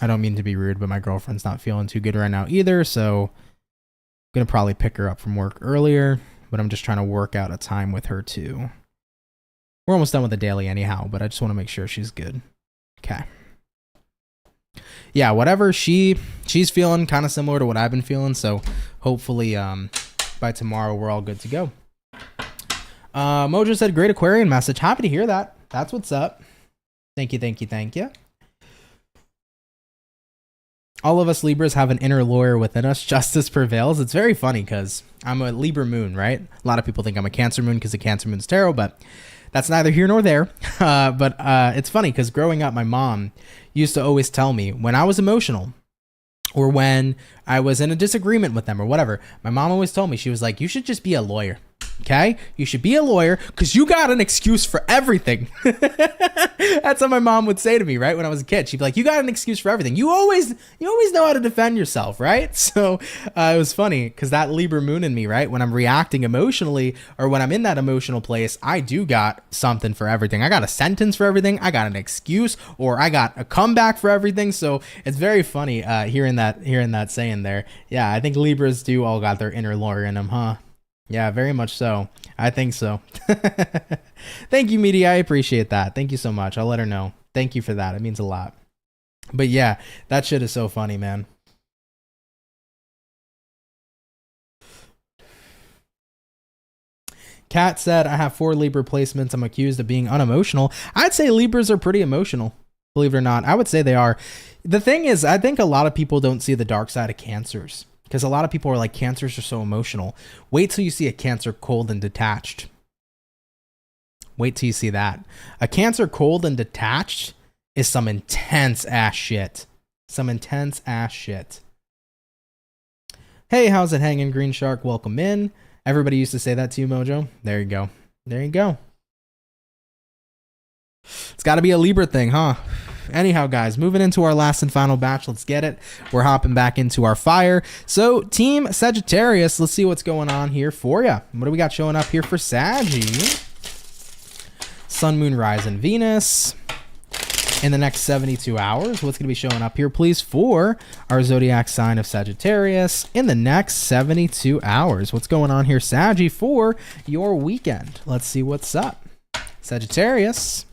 I don't mean to be rude, but my girlfriend's not feeling too good right now either, so I'm going to probably pick her up from work earlier, but I'm just trying to work out a time with her too. We're almost done with the daily anyhow, but I just want to make sure she's good. Okay. Yeah, whatever she's feeling, kind of similar to what I've been feeling, so hopefully by tomorrow we're all good to go. Mojo said, great Aquarian message. Happy to hear that. That's what's up. Thank you. All of us Libras have an inner lawyer within us. Justice prevails. It's very funny because I'm a Libra Moon, right? A lot of people think I'm a Cancer Moon because of CancerMoonsTarot, but that's neither here nor there. But it's funny because growing up, my mom used to always tell me when I was emotional or when I was in a disagreement with them or whatever, my mom always told me, she was like, you should just be a lawyer. Okay, you should be a lawyer because you got an excuse for everything. That's what my mom would say to me, right? When I was a kid, she'd be like, you got an excuse for everything. You always know how to defend yourself, right? So it was funny because that Libra Moon in me, right? When I'm reacting emotionally or when I'm in that emotional place, I do got something for everything. I got a sentence for everything. I got an excuse or I got a comeback for everything. So it's very funny hearing that saying there. Yeah, I think Libras do all got their inner lawyer in them, huh? Yeah, very much so. I think so. Thank you, media. I appreciate that. Thank you so much. I'll let her know. Thank you for that. It means a lot. But yeah, that shit is so funny, man. Kat said, I have 4 Libra placements. I'm accused of being unemotional. I'd say Libras are pretty emotional. Believe it or not. I would say they are. The thing is, I think a lot of people don't see the dark side of Cancers. Because a lot of people are like, Cancers are so emotional. Wait till you see a Cancer cold and detached. Wait till you see that. A Cancer cold and detached is some intense ass shit. Hey, how's it hanging, Green Shark? Welcome in. Everybody used to say that to you, Mojo. There you go. It's got to be a Libra thing, huh? Anyhow, guys, moving into our last and final batch. Let's get it. We're hopping back into our fire. So, Team Sagittarius, let's see what's going on here for you. What do we got showing up here for Saggy? Sun, Moon, Rise, and Venus. In the next 72 hours, what's going to be showing up here, please, for our zodiac sign of Sagittarius in the next 72 hours? What's going on here, Saggy, for your weekend? Let's see what's up. Sagittarius.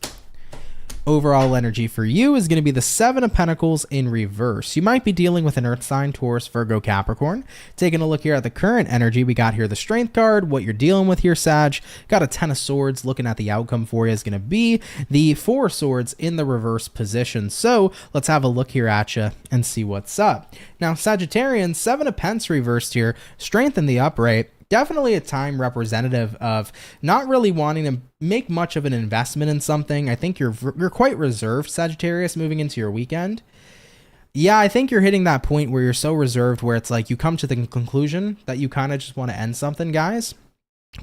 Overall energy for you is going to be the 7 of Pentacles in reverse. You might be dealing with an earth sign, Taurus, Virgo, Capricorn. Taking a look here at the current energy, we got here the Strength card. What you're dealing with here, Sag. Got a 10 of Swords. Looking at the outcome for you is going to be the 4 of Swords in the reverse position. So let's have a look here at you and see what's up. Now, Sagittarian, 7 of Pence reversed here. Strength in the upright. definitely a time representative of not really wanting to make much of an investment in something. I think you're quite reserved, Sagittarius, moving into your weekend. Yeah, I think you're hitting that point where you're so reserved where it's like you come to the conclusion that you kind of just want to end something, guys.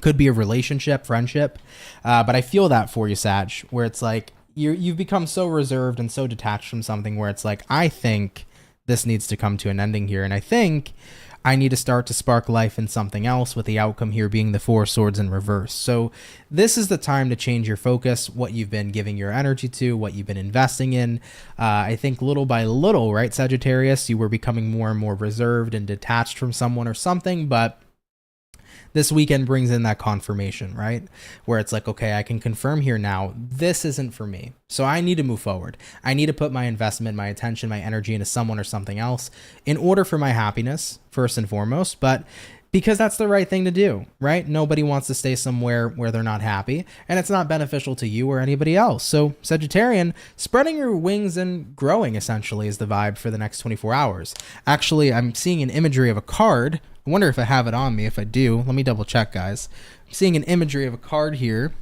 Could be a relationship, friendship, but I feel that for you, Sag, where it's like you've become so reserved and so detached from something where it's like, I think this needs to come to an ending here, and I think I need to start to spark life in something else, with the outcome here being the Four Swords in reverse. So this is the time to change your focus, what you've been giving your energy to, what you've been investing in. I think little by little, right, Sagittarius, you were becoming more and more reserved and detached from someone or something, but this weekend brings in that confirmation, right? Where it's like, okay, I can confirm here now, this isn't for me. So I need to move forward. I need to put my investment, my attention, my energy into someone or something else in order for my happiness, first and foremost, but because that's the right thing to do, right? Nobody wants to stay somewhere where they're not happy, and it's not beneficial to you or anybody else. So Sagittarian, spreading your wings and growing essentially is the vibe for the next 24 hours. Actually, I'm seeing an imagery of a card. I wonder if I have it on me. If I do, let me double check, guys. I'm seeing an imagery of a card here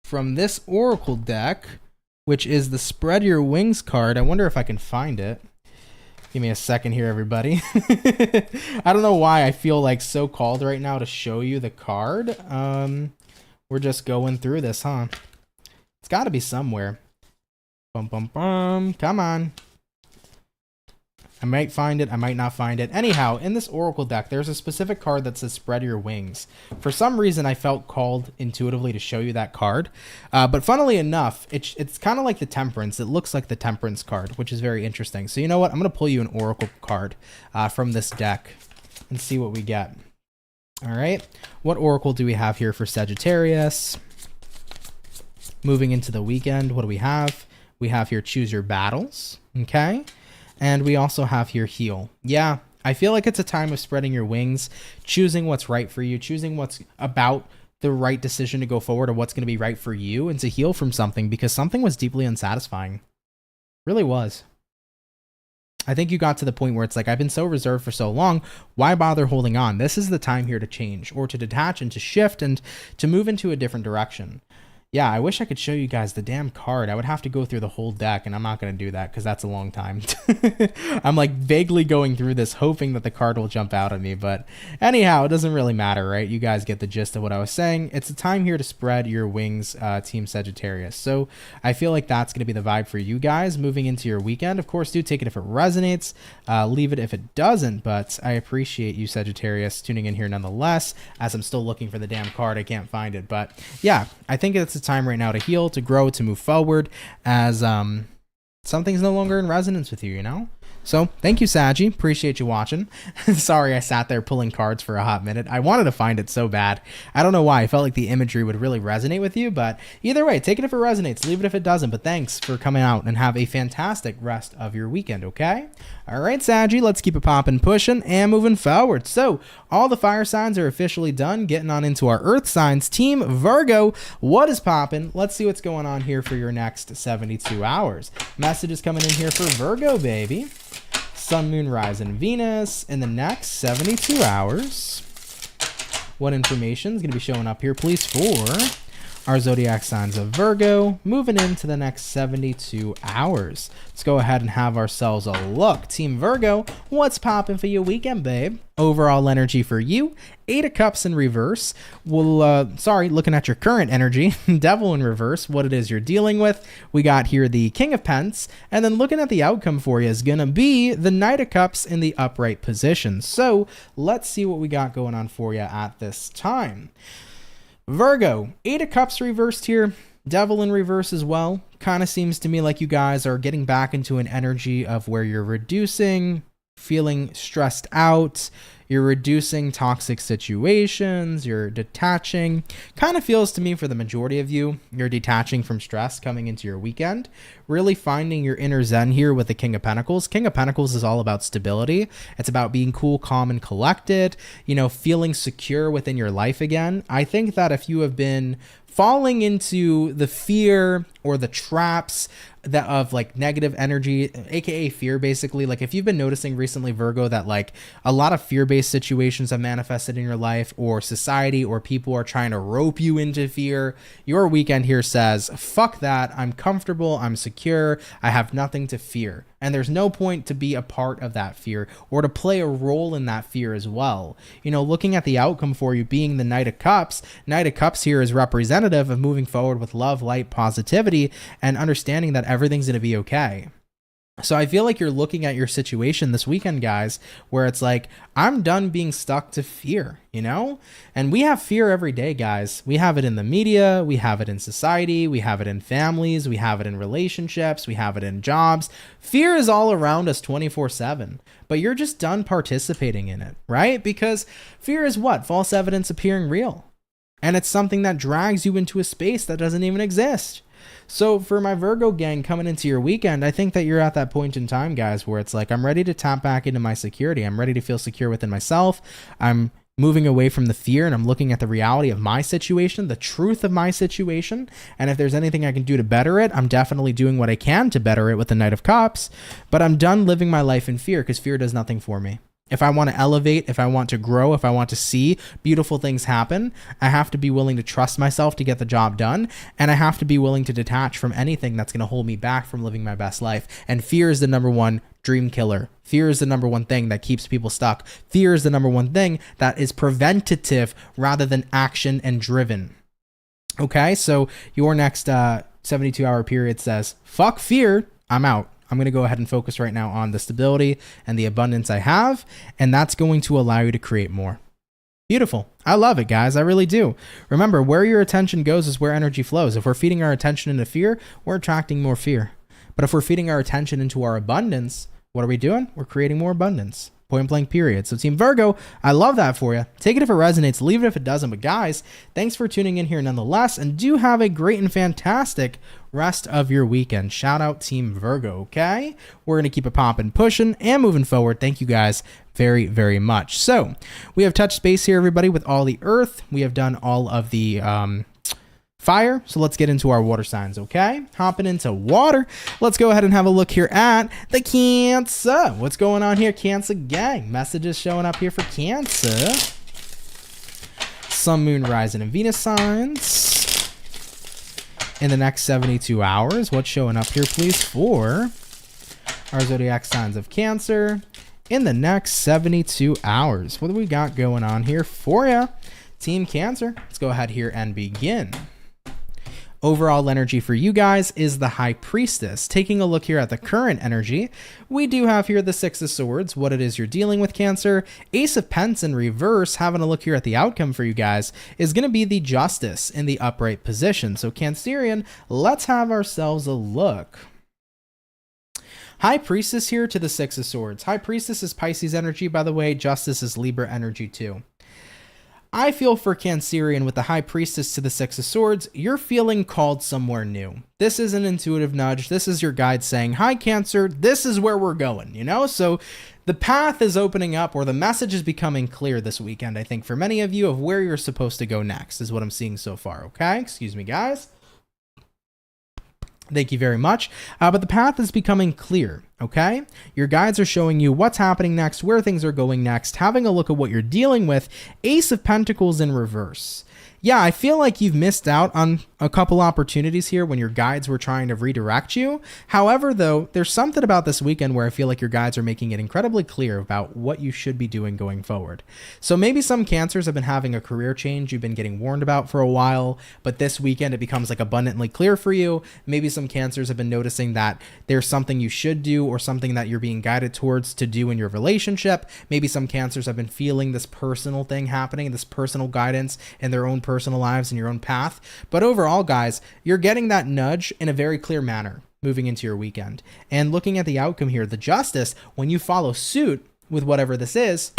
from this Oracle deck, which is the Spread Your Wings card. I wonder if I can find it. Give me a second here, everybody. I don't know why I feel like so called right now to show you the card. We're just going through this, huh? It's got to be somewhere. Bum, bum, bum. Come on. I might find it, I might not find it. Anyhow, in this Oracle deck, there's a specific card that says Spread Your Wings. For some reason, I felt called intuitively to show you that card. But funnily enough, it's kind of like the Temperance. It looks like the Temperance card, which is very interesting. So you know what? I'm going to pull you an Oracle card from this deck and see what we get. All right. What Oracle do we have here for Sagittarius? Moving into the weekend, what do we have? We have here Choose Your Battles. Okay. And we also have here Heal. Yeah, I feel like it's a time of spreading your wings, choosing what's right for you, choosing what's about the right decision to go forward, or what's going to be right for you, and to heal from something, because something was deeply unsatisfying. Really was. I think you got to the point where it's like, I've been so reserved for so long, why bother holding on? This is the time here to change, or to detach and to shift and to move into a different direction. Yeah, I wish I could show you guys the damn card. I would have to go through the whole deck, and I'm not going to do that because that's a long time. I'm like vaguely going through this, hoping that the card will jump out at me. But anyhow, it doesn't really matter, right? You guys get the gist of what I was saying. It's a time here to spread your wings, Team Sagittarius. So I feel like that's going to be the vibe for you guys moving into your weekend. Of course, do take it if it resonates. Leave it if it doesn't. But I appreciate you, Sagittarius, tuning in here nonetheless. As I'm still looking for the damn card, I can't find it. But yeah, I think it's a time right now to heal, to grow, to move forward, as something's no longer in resonance with you, you know? So thank you, Saggy. Appreciate you watching. Sorry I sat there pulling cards for a hot minute. I wanted to find it so bad. I don't know why. I felt like the imagery would really resonate with you, but either way, take it if it resonates, leave it if it doesn't. But thanks for coming out, and have a fantastic rest of your weekend, okay? All right, Saggy, let's keep it popping, pushing, and moving forward. So all the fire signs are officially done. Getting on into our earth signs. Team Virgo, what is popping? Let's see what's going on here for your next 72 hours. Messages coming in here for Virgo, baby. Sun, Moon, Rise, and Venus in the next 72 hours. What information is going to be showing up here, please, for our zodiac signs of Virgo moving into the next 72 hours? Let's go ahead and have ourselves a look. Team Virgo, what's popping for your weekend, babe? Overall energy for you, 8 of Cups in reverse. Looking at your current energy, Devil in reverse, what it is you're dealing with. We got here the King of Pence, and then looking at the outcome for you is going to be the Knight of Cups in the upright position. So let's see what we got going on for you at this time. Virgo, 8 of Cups reversed here, Devil in reverse as well. Kind of seems to me like you guys are getting back into an energy of where you're reducing, feeling stressed out, you're reducing toxic situations, you're detaching. Kind of feels to me for the majority of you, you're detaching from stress coming into your weekend, really finding your inner zen here with the King of Pentacles. King of Pentacles is all about stability. It's about being cool, calm, and collected, you know, feeling secure within your life again. I think that if you have been falling into the fear or the traps that of like negative energy, aka fear, basically. Like if you've been noticing recently, Virgo, that like a lot of fear-based situations have manifested in your life, or society or people are trying to rope you into fear, your weekend here says, fuck that. I'm comfortable, I'm secure, I have nothing to fear. And there's no point to be a part of that fear or to play a role in that fear as well. You know, looking at the outcome for you being the Knight of Cups here is representative of moving forward with love, light, positivity, and understanding that everything's going to be okay. So I feel like you're looking at your situation this weekend, guys, where it's like, I'm done being stuck to fear, you know? And we have fear every day, guys. We have it in the media, we have it in society, we have it in families, we have it in relationships, we have it in jobs. Fear is all around us 24/7, but you're just done participating in it, right? Because fear is what? False evidence appearing real. And it's something that drags you into a space that doesn't even exist. So for my Virgo gang coming into your weekend, I think that you're at that point in time, guys, where it's like, I'm ready to tap back into my security. I'm ready to feel secure within myself. I'm moving away from the fear and I'm looking at the reality of my situation, the truth of my situation. And if there's anything I can do to better it, I'm definitely doing what I can to better it with the Knight of Cups. But I'm done living my life in fear, because fear does nothing for me. If I want to elevate, if I want to grow, if I want to see beautiful things happen, I have to be willing to trust myself to get the job done. And I have to be willing to detach from anything that's going to hold me back from living my best life. And fear is the number one dream killer. Fear is the number one thing that keeps people stuck. Fear is the number one thing that is preventative rather than action and driven. Okay, so your next 72-hour period says, fuck fear, I'm out. I'm going to go ahead and focus right now on the stability and the abundance I have, and that's going to allow you to create more. Beautiful. I love it, guys. I really do. Remember, where your attention goes is where energy flows. If we're feeding our attention into fear, we're attracting more fear. But if we're feeding our attention into our abundance, what are we doing? We're creating more abundance. Point blank period. So Team Virgo, I love that for you. Take it if it resonates, leave it if it doesn't. But guys, thanks for tuning in here nonetheless, and do have a great and fantastic rest of your weekend. Shout out Team Virgo, okay? We're going to keep it popping, pushing, and moving forward. Thank you guys very, very much. So we have touched base here, everybody, with all the earth. We have done all of the fire. So let's get into our water signs, okay? Hopping into water. Let's go ahead and have a look here at the Cancer. What's going on here, Cancer gang? Messages showing up here for Cancer. Sun, Moon, Rising, and Venus signs. In the next 72 hours, what's showing up here, please, for our zodiac signs of Cancer in the next 72 hours? What do we got going on here for you, Team Cancer? Let's go ahead here and begin. Overall energy for you guys is the High Priestess. Taking a look here at the current energy, we do have here the Six of Swords, what it is you're dealing with, Cancer. Ace of Pentacles in reverse, having a look here at the outcome for you guys, is going to be the Justice in the upright position. So Cancerian, let's have ourselves a look. High Priestess here to the Six of Swords. High Priestess is Pisces energy, by the way. Justice is Libra energy too. I feel for Cancerian with the High Priestess to the Six of Swords, you're feeling called somewhere new. This is an intuitive nudge. This is your guide saying, hi, Cancer, this is where we're going, you know? So the path is opening up, or the message is becoming clear this weekend, I think, for many of you, of where you're supposed to go next is what I'm seeing so far, okay? Excuse me, guys. Thank you very much. But the path is becoming clear, okay? Your guides are showing you what's happening next, where things are going next, having a look at what you're dealing with. Ace of Pentacles in reverse. Yeah, I feel like you've missed out on a couple opportunities here when your guides were trying to redirect you. However, though, there's something about this weekend where I feel like your guides are making it incredibly clear about what you should be doing going forward. So maybe some Cancers have been having a career change you've been getting warned about for a while, but this weekend it becomes like abundantly clear for you. Maybe some Cancers have been noticing that there's something you should do or something that you're being guided towards to do in your relationship. Maybe some Cancers have been feeling this personal thing happening, this personal guidance in their own personal lives and your own path. But overall, guys, you're getting that nudge in a very clear manner moving into your weekend. And looking at the outcome here, the Justice, when you follow suit with whatever this is,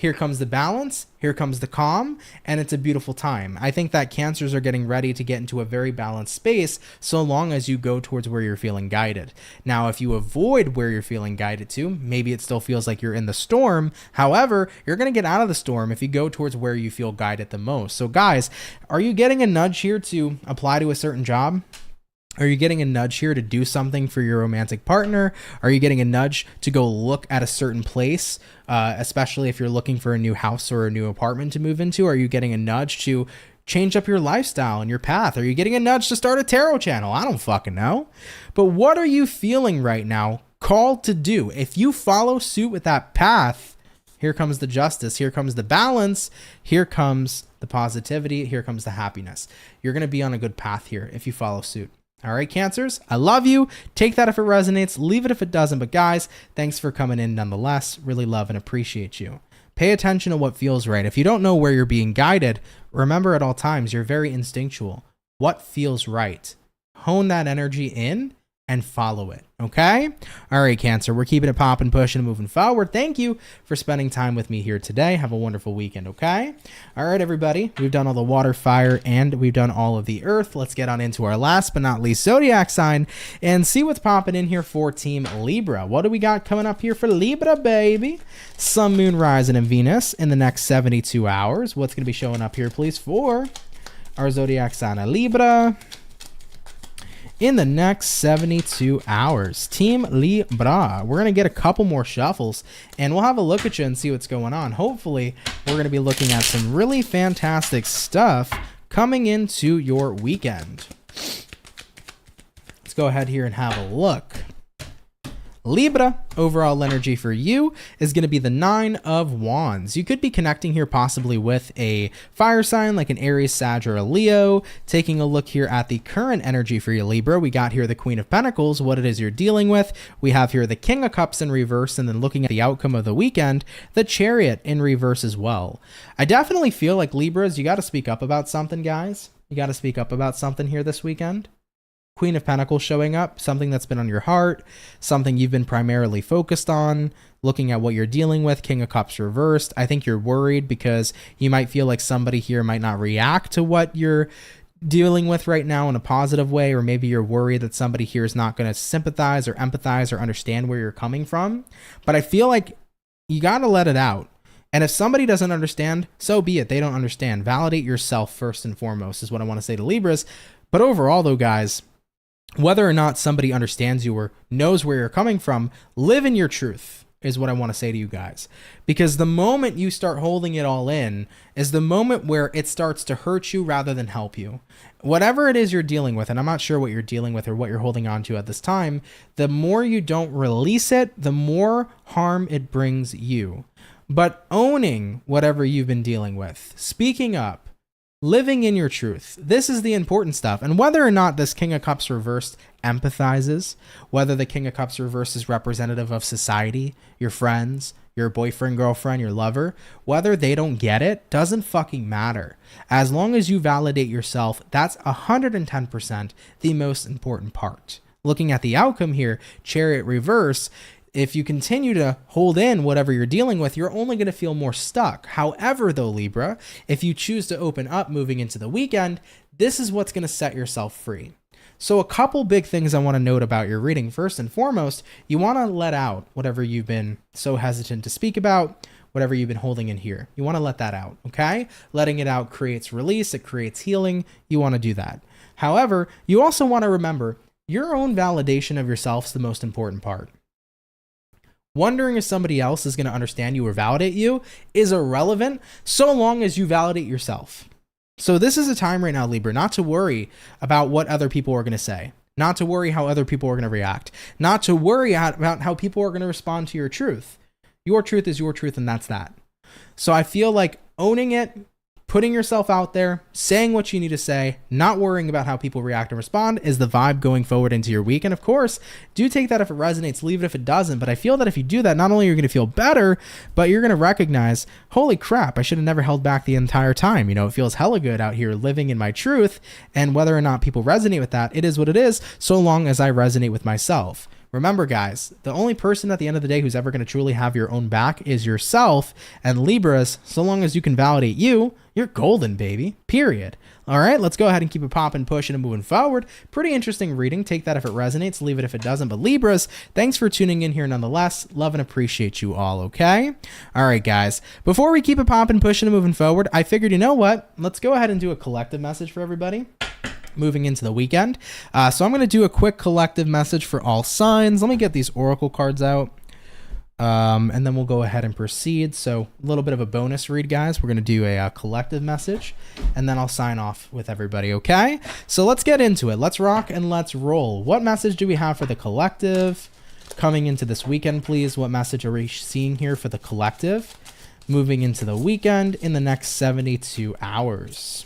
Here comes the balance, here comes the calm, and it's a beautiful time. I think that Cancers are getting ready to get into a very balanced space so long as you go towards where you're feeling guided. Now, if you avoid where you're feeling guided to, maybe it still feels like you're in the storm. However, you're going to get out of the storm if you go towards where you feel guided the most. So guys, are you getting a nudge here to apply to a certain job? Are you getting a nudge here to do something for your romantic partner? Are you getting a nudge to go look at a certain place, especially if you're looking for a new house or a new apartment to move into? Are you getting a nudge to change up your lifestyle and your path? Are you getting a nudge to start a tarot channel? I don't fucking know. But what are you feeling right now called to do? If you follow suit with that path, here comes the justice, here comes the balance, here comes the positivity, here comes the happiness. You're going to be on a good path here if you follow suit. All right, Cancers, I love you. Take that if it resonates, leave it if it doesn't. But guys, thanks for coming in nonetheless. Really love and appreciate you. Pay attention to what feels right. If you don't know where you're being guided, remember at all times, you're very instinctual. What feels right? Hone that energy in and follow it, okay? All right, Cancer, we're keeping it popping, pushing, and moving forward. Thank you for spending time with me here today. Have a wonderful weekend, okay? All right, everybody, we've done all the water, fire, and we've done all of the earth. Let's get on into our last but not least zodiac sign and see what's popping in here for Team Libra. What do we got coming up here for Libra, baby? Sun, Moon, Rising, and Venus in the next 72 hours. What's going to be showing up here, please, for our zodiac sign, Libra? In the next 72 hours, Team Libra. We're going to get a couple more shuffles and we'll have a look at you and see what's going on. Hopefully, we're going to be looking at some really fantastic stuff coming into your weekend. Let's go ahead here and have a look. Libra, overall energy for you is going to be the 9 of Wands. You could be connecting here possibly with a fire sign like an Aries, Sag, or a Leo. Taking a look here at the current energy for you, Libra, we got here the Queen of Pentacles, what it is you're dealing with. We have here the King of Cups in reverse, and then looking at the outcome of the weekend, the Chariot in reverse as well. I definitely feel like Libras, you got to speak up about something, guys. You got to speak up about something here this weekend. Queen of Pentacles showing up, something that's been on your heart, something you've been primarily focused on, looking at what you're dealing with. King of Cups reversed. I think you're worried because you might feel like somebody here might not react to what you're dealing with right now in a positive way, or maybe you're worried that somebody here is not going to sympathize or empathize or understand where you're coming from. But I feel like you got to let it out. And if somebody doesn't understand, so be it. They don't understand. Validate yourself first and foremost is what I want to say to Libras. But overall, though, guys, whether or not somebody understands you or knows where you're coming from, live in your truth is what I want to say to you guys. Because the moment you start holding it all in is the moment where it starts to hurt you rather than help you. Whatever it is you're dealing with, and I'm not sure what you're dealing with or what you're holding on to at this time, the more you don't release it, the more harm it brings you. But owning whatever you've been dealing with, speaking up, living in your truth. This is the important stuff. And whether or not this King of Cups reversed empathizes, whether the King of Cups reversed is representative of society, your friends, your boyfriend, girlfriend, your lover, whether they don't get it, doesn't fucking matter. As long as you validate yourself, that's 110% the most important part. Looking at the outcome here, Chariot reverse, if you continue to hold in whatever you're dealing with, you're only going to feel more stuck. However, though, Libra, if you choose to open up moving into the weekend, this is what's going to set yourself free. So a couple big things I want to note about your reading. First and foremost, you want to let out whatever you've been so hesitant to speak about, whatever you've been holding in here. You want to let that out, okay? Letting it out creates release. It creates healing. You want to do that. However, you also want to remember your own validation of yourself is the most important part. Wondering if somebody else is going to understand you or validate you is irrelevant so long as you validate yourself. So this is a time right now, Libra, not to worry about what other people are going to say, not to worry how other people are going to react, not to worry about how people are going to respond to your truth. Your truth is your truth, and that's that. So I feel like owning it, putting yourself out there, saying what you need to say, not worrying about how people react and respond is the vibe going forward into your week. And of course, do take that if it resonates, leave it if it doesn't. But I feel that if you do that, not only are you going to feel better, but you're going to recognize, holy crap, I should have never held back the entire time. You know, it feels hella good out here living in my truth. And whether or not people resonate with that, it is what it is, so long as I resonate with myself. Remember, guys, the only person at the end of the day who's ever going to truly have your own back is yourself. And Libras, so long as you can validate you, you're golden, baby. Period. All right, let's go ahead and keep it popping, pushing, and moving forward. Pretty interesting reading. Take that if it resonates. Leave it if it doesn't. But Libras, thanks for tuning in here nonetheless. Love and appreciate you all, okay? All right, guys. Before we keep it popping, pushing, and moving forward, I figured, you know what? Let's go ahead and do a collective message for everybody moving into the weekend. So I'm going to do a quick collective message for all signs. Let me get these oracle cards out. And then we'll go ahead and proceed. So a little bit of a bonus read, guys. We're going to do a collective message, and then I'll sign off with everybody, okay? So let's get into it. Let's rock and let's roll. What message do we have for the collective coming into this weekend, please? What message are we seeing here for the collective moving into the weekend in the next 72 hours?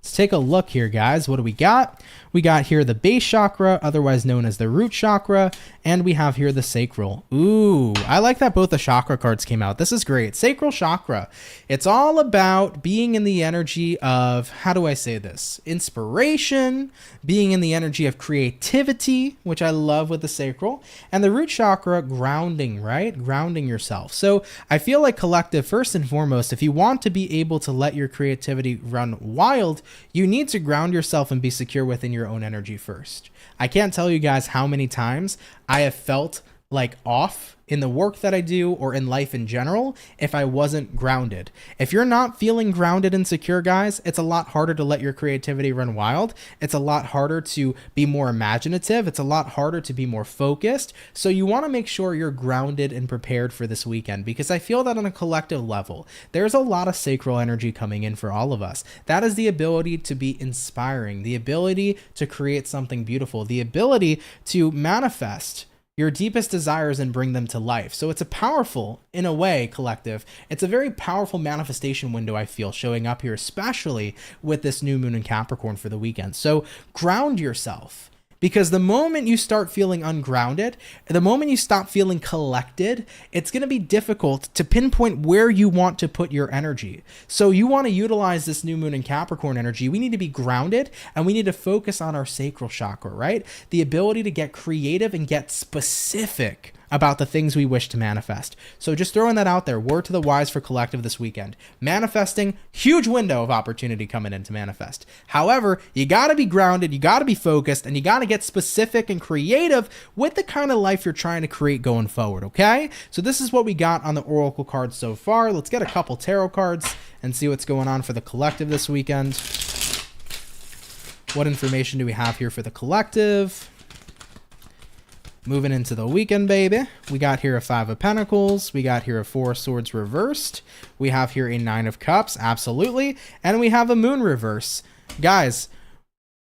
Let's take a look here, guys. What do we got? We got here the base chakra, otherwise known as the root chakra, and we have here the sacral. Ooh, I like that both the chakra cards came out. This is great. Sacral chakra. It's all about being in the energy of, how do I say this? Inspiration, being in the energy of creativity, which I love with the sacral, and the root chakra, grounding, right? Grounding yourself. So I feel like collective, first and foremost, if you want to be able to let your creativity run wild, you need to ground yourself and be secure within your own energy first. I can't tell you guys how many times I have felt like off in the work that I do or in life in general if I wasn't grounded. If you're not feeling grounded and secure, guys, it's a lot harder to let your creativity run wild. It's a lot harder to be more imaginative. It's a lot harder to be more focused. So you want to make sure you're grounded and prepared for this weekend, because I feel that on a collective level, there's a lot of sacral energy coming in for all of us. That is the ability to be inspiring, the ability to create something beautiful, the ability to manifest your deepest desires and bring them to life. So it's a powerful, in a way, collective. It's a very powerful manifestation window, I feel, showing up here, especially with this new moon in Capricorn for the weekend. So ground yourself. Because the moment you start feeling ungrounded, the moment you stop feeling collected, it's going to be difficult to pinpoint where you want to put your energy. So you want to utilize this new moon in Capricorn energy. We need to be grounded, and we need to focus on our sacral chakra, right? The ability to get creative and get specific about the things we wish to manifest. So just throwing that out there, word to the wise for collective this weekend. Manifesting, huge window of opportunity coming in to manifest. However, you got to be grounded, you got to be focused, and you got to get specific and creative with the kind of life you're trying to create going forward, okay? So this is what we got on the oracle cards so far. Let's get a couple tarot cards and see what's going on for the collective this weekend. What information do we have here for the collective? Moving into the weekend, baby. We got here a 5 of Pentacles. We got here a 4 of Swords reversed. We have here a 9 of Cups, absolutely. And we have a Moon reverse. Guys,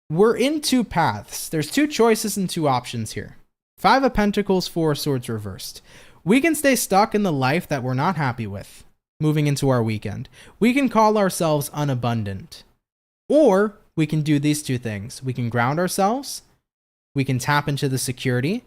we're in two paths. There's two choices and two options here. 5 of Pentacles, 4 of Swords reversed. We can stay stuck in the life that we're not happy with moving into our weekend. We can call ourselves unabundant. Or we can do these two things. We can ground ourselves. We can tap into the security.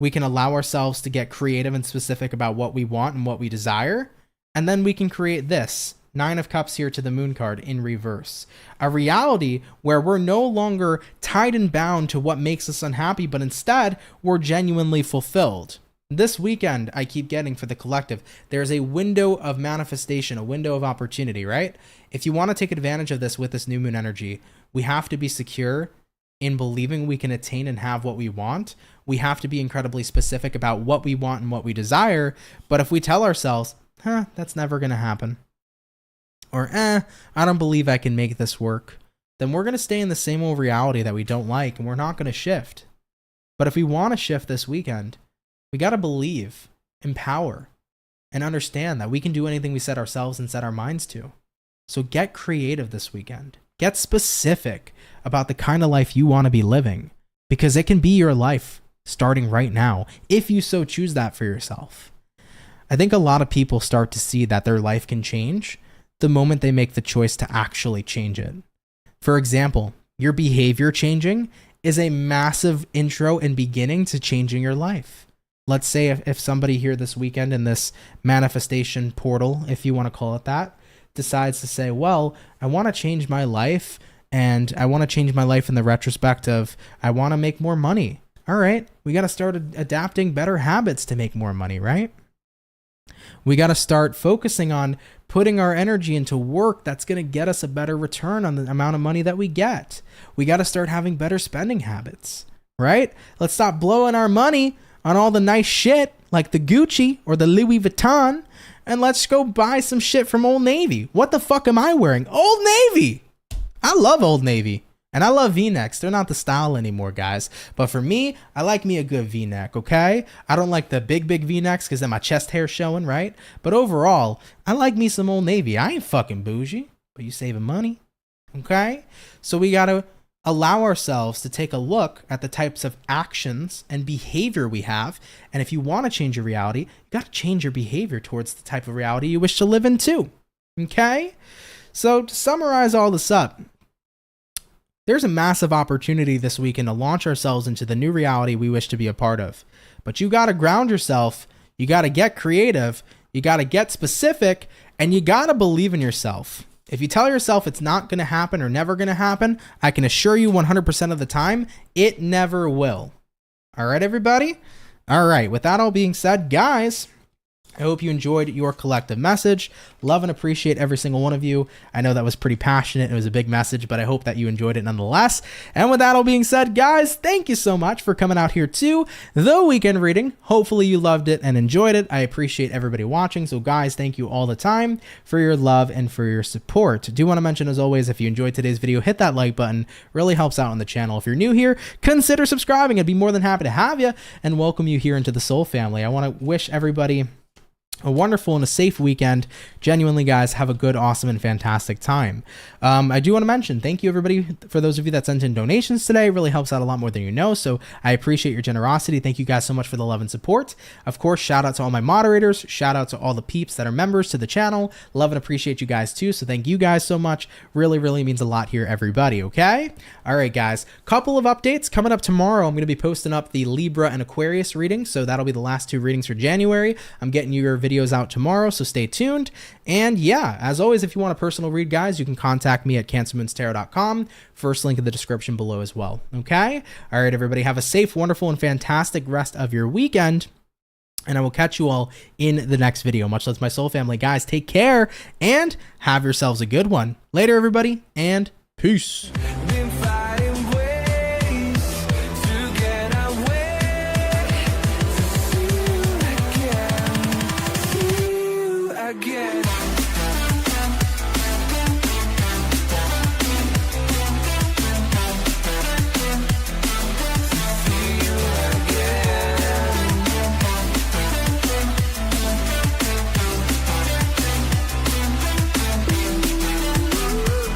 We can allow ourselves to get creative and specific about what we want and what we desire. And then we can create this 9 of Cups here to the Moon card in reverse. A reality where we're no longer tied and bound to what makes us unhappy, but instead we're genuinely fulfilled. This weekend, I keep getting for the collective, there's a window of manifestation, a window of opportunity, right? If you want to take advantage of this with this new moon energy, we have to be secure in believing we can attain and have what we want. We have to be incredibly specific about what we want and what we desire. But if we tell ourselves, that's never going to happen, or I don't believe I can make this work, then we're going to stay in the same old reality that we don't like, and we're not going to shift. But if we want to shift this weekend, we got to believe, empower, and understand that we can do anything we set ourselves and set our minds to. So get creative this weekend. Get specific about the kind of life you want to be living, because it can be your life starting right now, if you so choose that for yourself. I think a lot of people start to see that their life can change the moment they make the choice to actually change it. For example, your behavior changing is a massive intro and beginning to changing your life. Let's say if somebody here this weekend in this manifestation portal, if you want to call it that, decides to say, well, I want to change my life, and I want to change my life in the retrospect of I want to make more money. All right, we got to start adapting better habits to make more money, right? We got to start focusing on putting our energy into work that's going to get us a better return on the amount of money that we get. We got to start having better spending habits, right? Let's stop blowing our money on all the nice shit like the Gucci or the Louis Vuitton, and let's go buy some shit from Old Navy. What the fuck am I wearing? Old Navy! I love Old Navy. And I love V-necks. They're not the style anymore, guys. But for me, I like me a good V-neck, okay? I don't like the big V-necks because then my chest hair's showing, right? But overall, I like me some Old Navy. I ain't fucking bougie, but you saving money, okay? So we got to allow ourselves to take a look at the types of actions and behavior we have. And if you want to change your reality, you got to change your behavior towards the type of reality you wish to live in too, okay? So to summarize all this up, there's a massive opportunity this weekend to launch ourselves into the new reality we wish to be a part of. But you got to ground yourself, you got to get creative, you got to get specific, and you got to believe in yourself. If you tell yourself it's not going to happen or never going to happen, I can assure you 100% of the time, it never will. All right, everybody? All right, with that all being said, guys, I hope you enjoyed your collective message. Love and appreciate every single one of you. I know that was pretty passionate. It was a big message, but I hope that you enjoyed it nonetheless. And with that all being said, guys, thank you so much for coming out here to the weekend reading. Hopefully you loved it and enjoyed it. I appreciate everybody watching. So guys, thank you all the time for your love and for your support. I do want to mention, as always, if you enjoyed today's video, hit that like button. Really helps out on the channel. If you're new here, consider subscribing. I'd be more than happy to have you and welcome you here into the Soul family. I want to wish everybody a wonderful and a safe weekend. Genuinely, guys, have a good, awesome, and fantastic time. I do want to mention, thank you, everybody, for those of you that sent in donations today. It really helps out a lot more than you know, so I appreciate your generosity. Thank you guys so much for the love and support. Of course, shout out to all my moderators. Shout out to all the peeps that are members to the channel. Love and appreciate you guys, too, so thank you guys so much. Really, really means a lot here, everybody, okay? All right, guys, couple of updates. Coming up tomorrow, I'm going to be posting up the Libra and Aquarius reading, so that'll be the last 2 readings for January. I'm getting you your videos out tomorrow, so stay tuned. And yeah, as always, if you want a personal read, guys, you can contact me at CancerMoonsTarot.com. First link in the description below as well. Okay? All right, everybody, have a safe, wonderful, and fantastic rest of your weekend. And I will catch you all in the next video. Much love to my soul family. Guys, take care and have yourselves a good one. Later, everybody, and peace. Again.